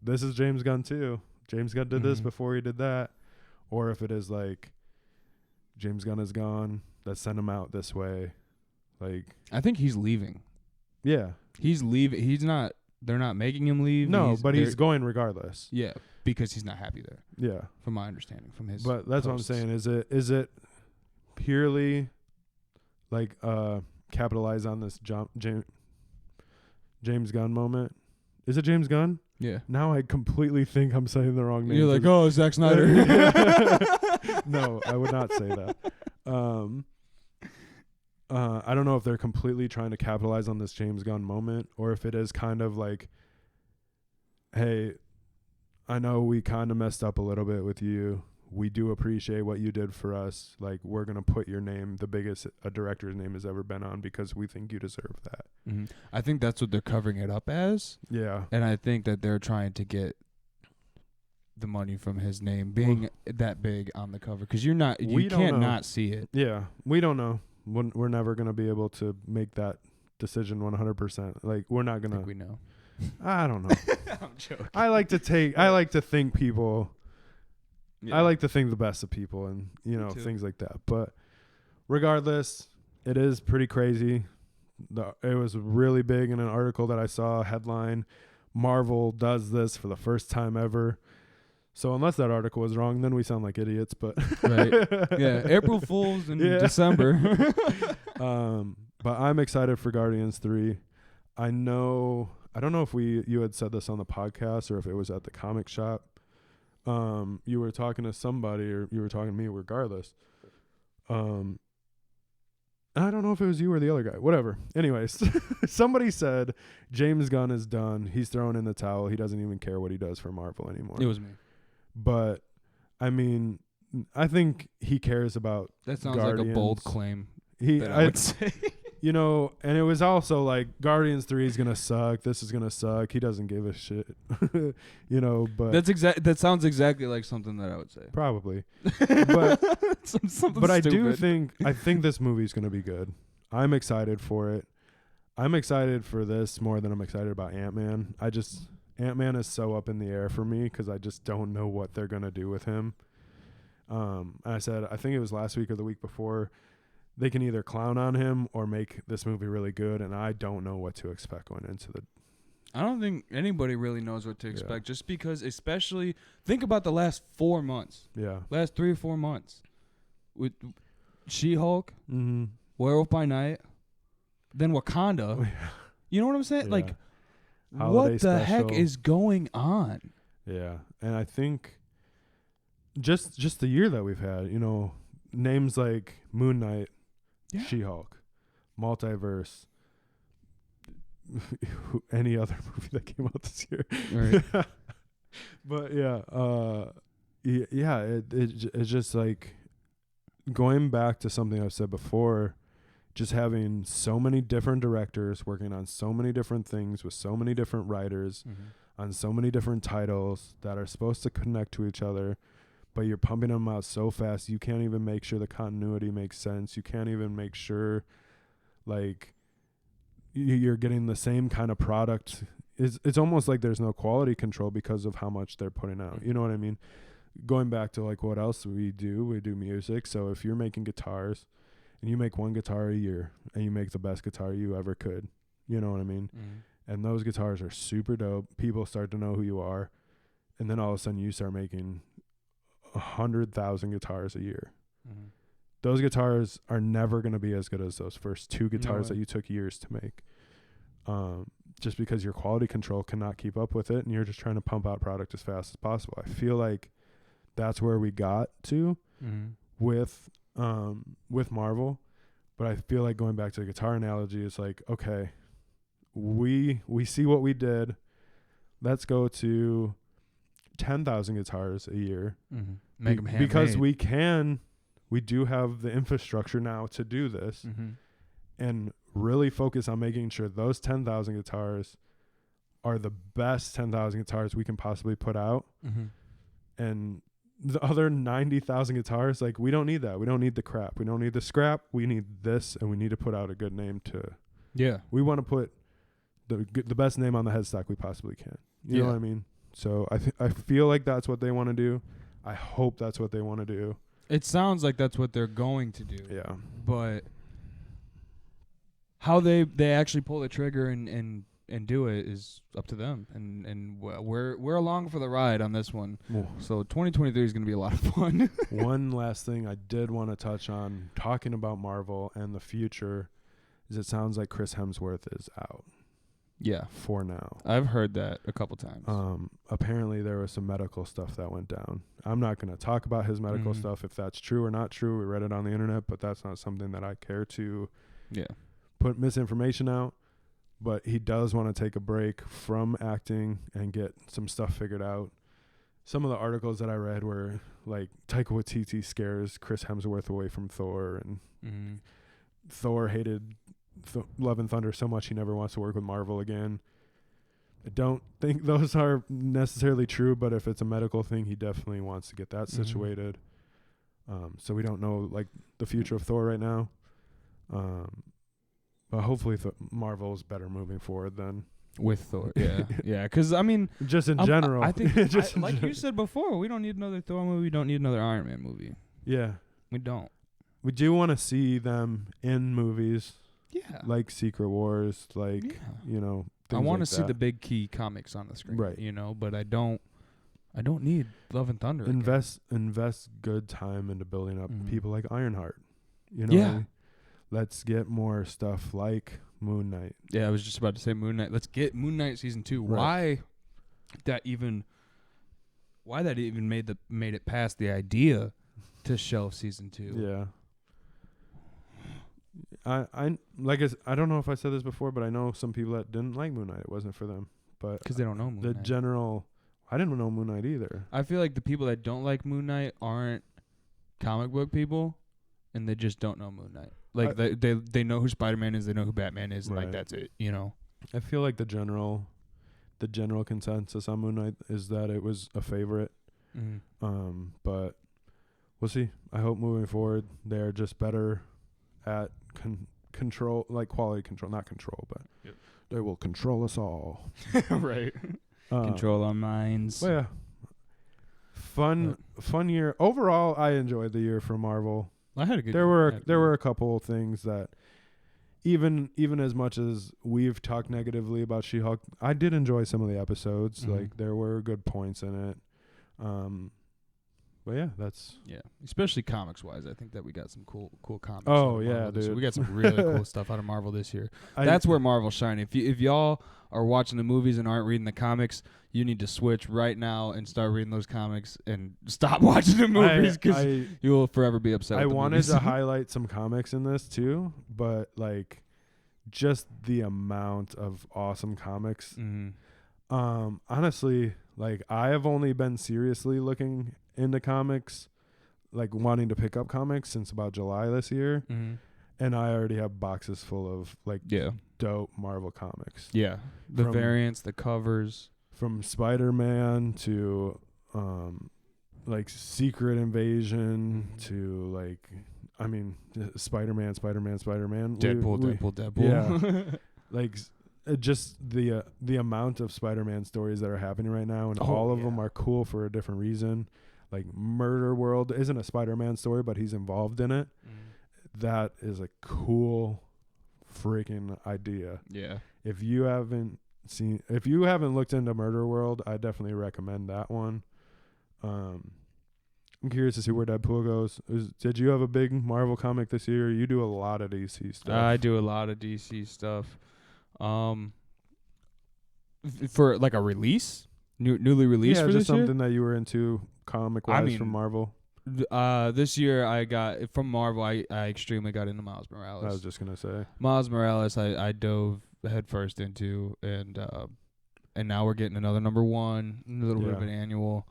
this is James Gunn too. James Gunn did this before he did that. Or if it is like James Gunn is gone, let's send him out this way. Like, I think he's leaving. Yeah. He's leaving. He's not. They're not making him leave. No, but he's going regardless. Yeah, because he's not happy there. Yeah. From my understanding, from his. But that's posts. what I'm saying. Is it purely like capitalize on this James Gunn moment? Is it James Gunn? Yeah. Now I completely think I'm saying the wrong name. You're like, oh, Zack Snyder. No, I would not say that. I don't know if they're completely trying to capitalize on this James Gunn moment, or if it is kind of like, hey, I know we kind of messed up a little bit with you. We do appreciate what you did for us. Like, we're going to put your name, the biggest a director's name has ever been on, because we think you deserve that. Mm-hmm. I think that's what they're covering it up as. Yeah. And I think that they're trying to get the money from his name being that big on the cover, because you can't not see it. Yeah. We don't know. We're never going to be able to make that decision 100%. Like, we're not going to. We know. I don't know. I'm joking. I like to think people. Yeah. I like to think the best of people, and things like that. But regardless, it is pretty crazy. It was really big in an article that I saw. Headline: Marvel does this for the first time ever. So unless that article was wrong, then we sound like idiots. But right, yeah, April Fools in December. But I'm excited for Guardians 3. I don't know if you had said this on the podcast or if it was at the comic shop. You were talking to somebody, or you were talking to me, regardless. I don't know if it was you or the other guy. Whatever. Anyways, somebody said James Gunn is done. He's throwing in the towel. He doesn't even care what he does for Marvel anymore. It was me. But I mean, I think he cares about. That sounds Guardians. like a bold claim. I would say. And it was also like Guardians 3 is gonna suck. This is gonna suck. He doesn't give a shit. But that sounds exactly like something that I would say. Probably. But something but I stupid. I think this movie's gonna be good. I'm excited for it. I'm excited for this more than I'm excited about Ant-Man. Ant-Man is so up in the air for me because I just don't know what they're gonna do with him. And I think it was last week or the week before, they can either clown on him or make this movie really good, and I don't know what to expect going into the. I don't think anybody really knows what to expect, just because, especially, think about the last 4 months. Yeah. Last 3 or 4 months. With She-Hulk, Mm-hmm. Werewolf by Night, then Wakanda. Oh, yeah. You know what I'm saying? Yeah. Like, Holiday what the heck special. is going on? Yeah, and I think just the year that we've had, names like Moon Knight, She-Hulk, Multiverse, any other movie that came out this year. Right. But it's just like going back to something I've said before, just having so many different directors working on so many different things with so many different writers on so many different titles that are supposed to connect to each other, but you're pumping them out so fast you can't even make sure the continuity makes sense. You can't even make sure like you're getting the same kind of product. It's almost like there's no quality control because of how much they're putting out. You know what I mean? Going back to like what else we do music. So if you're making guitars and you make one guitar a year and you make the best guitar you ever could, you know what I mean? And those guitars are super dope. People start to know who you are. And then all of a sudden you start making 100,000 guitars a year. Those guitars are never going to be as good as those first 2 guitars that you took years to make. Just because your quality control cannot keep up with it and you're just trying to pump out product as fast as possible. I feel like that's where we got to with Marvel. But I feel like going back to the guitar analogy, it's like, okay, we see what we did. Let's go to 10,000 guitars a year. Make them handmade. Because we do have the infrastructure now to do this and really focus on making sure those 10,000 guitars are the best 10,000 guitars we can possibly put out. And the other 90,000 guitars, like, we don't need that. We don't need the crap. We don't need the scrap. We need this, and we need to put out a good name to. Yeah. We want to put the best name on the headstock we possibly can. You know what I mean? So I feel like that's what they want to do. I hope that's what they want to do. It sounds like that's what they're going to do. Yeah. But how they actually pull the trigger and do it is up to them. And we're along for the ride on this one. Oh. So 2023 is going to be a lot of fun. One last thing I did want to touch on, talking about Marvel and the future, is it sounds like Chris Hemsworth is out. Yeah. For now. I've heard that a couple times. Apparently there was some medical stuff that went down. I'm not going to talk about his medical stuff, if that's true or not true. We read it on the internet, but that's not something that I care to put misinformation out. But he does want to take a break from acting and get some stuff figured out. Some of the articles that I read were like Taika Waititi scares Chris Hemsworth away from Thor, and Thor hated Love and Thunder so much he never wants to work with Marvel again. I don't think those are necessarily true, but if it's a medical thing, he definitely wants to get that situated. So we don't know like the future of Thor right now. But hopefully Marvel is better moving forward than with Thor. Yeah. Yeah, cuz I mean just in general. I think like you said before, we don't need another Thor movie, we don't need another Iron Man movie. Yeah. We don't. We do want to see them in movies. Yeah. Like Secret Wars, like, you know, I want to like see the big key comics on the screen, right? You know, but I don't need Love and Thunder. Invest good time into building up people like Ironheart. You know, yeah. Let's get more stuff like Moon Knight. Yeah, I was just about to say Moon Knight. Let's get Moon Knight season 2. Right. Why that even made it past the idea to shelf season 2? Yeah. I don't know if I said this before, but I know some people that didn't like Moon Knight. It wasn't for them, but because they don't know Moon Knight. I didn't know Moon Knight either. I feel like the people that don't like Moon Knight aren't comic book people, and they just don't know Moon Knight. Like they know who Spider-Man is, they know who Batman is, and like that's it. You know. I feel like the general consensus on Moon Knight is that it was a favorite. But we'll see. I hope moving forward they're just better at control, like quality control, not control, but they will control us all. Right. Control our minds. Well, yeah. Fun year. Overall, I enjoyed the year for Marvel. I had a good. There were a couple of things that even as much as we've talked negatively about She-Hulk, I did enjoy some of the episodes. Like there were good points in it. But yeah, especially comics wise. I think that we got some cool comics. Oh yeah, dude, we got some really cool stuff out of Marvel this year. That's where Marvel's shining. If y'all are watching the movies and aren't reading the comics, you need to switch right now and start reading those comics and stop watching the movies because you will forever be upset. I with the wanted movies. to highlight some comics in this too, but like just the amount of awesome comics. Honestly, like I have only been seriously looking into comics, like wanting to pick up comics since about July this year, and I already have boxes full of like dope Marvel comics. Yeah, the variants, the covers, from Spider-Man to like Secret Invasion to like, I mean, Spider-Man, Deadpool. Yeah, like just the amount of Spider-Man stories that are happening right now, and all of them are cool for a different reason. Like Murder World isn't a Spider-Man story, but he's involved in it. That is a cool freaking idea. Yeah. If you haven't looked into Murder World, I definitely recommend that one. I'm curious to see where Deadpool goes. Did you have a big Marvel comic this year? You do a lot of DC stuff. I do a lot of DC stuff. For like a release, newly released for just this year? something that you were into comic-wise from Marvel. This year I got from Marvel. I extremely got into Miles Morales. I was just gonna say Miles Morales. I dove headfirst into, and now we're getting another #1, a little bit of an annual,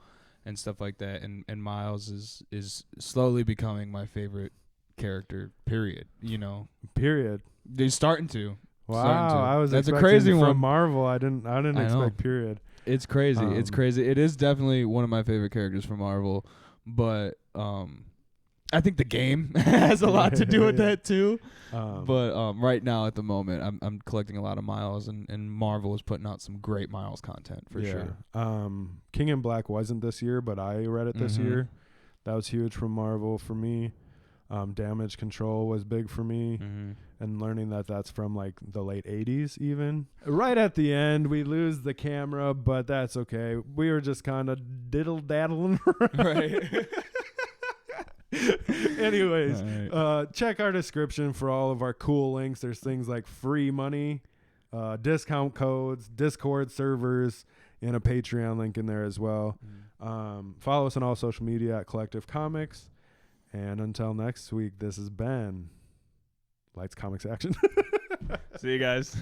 and stuff like that. And Miles is slowly becoming my favorite character. Period. You know. Period. They're starting to. Wow, I was. That's a crazy one from Marvel. I didn't expect period. It's crazy. It's crazy. It is definitely one of my favorite characters from Marvel, but I think the game has a lot to do with that too. But right now at the moment, I'm collecting a lot of Miles, and Marvel is putting out some great Miles content for sure. King in Black wasn't this year, but I read it this year. That was huge from Marvel for me. Damage Control was big for me. Mm-hmm. And learning that that's from like the late 80s even. Right at the end, we lose the camera, but that's okay. We were just kind of diddle-daddling around. Right. Anyways, All check our description for all of our cool links. There's things like free money, discount codes, Discord servers, and a Patreon link in there as well. Follow us on all social media at Collective Comics. And until next week, this has been Lights, Comics, Action. See you guys.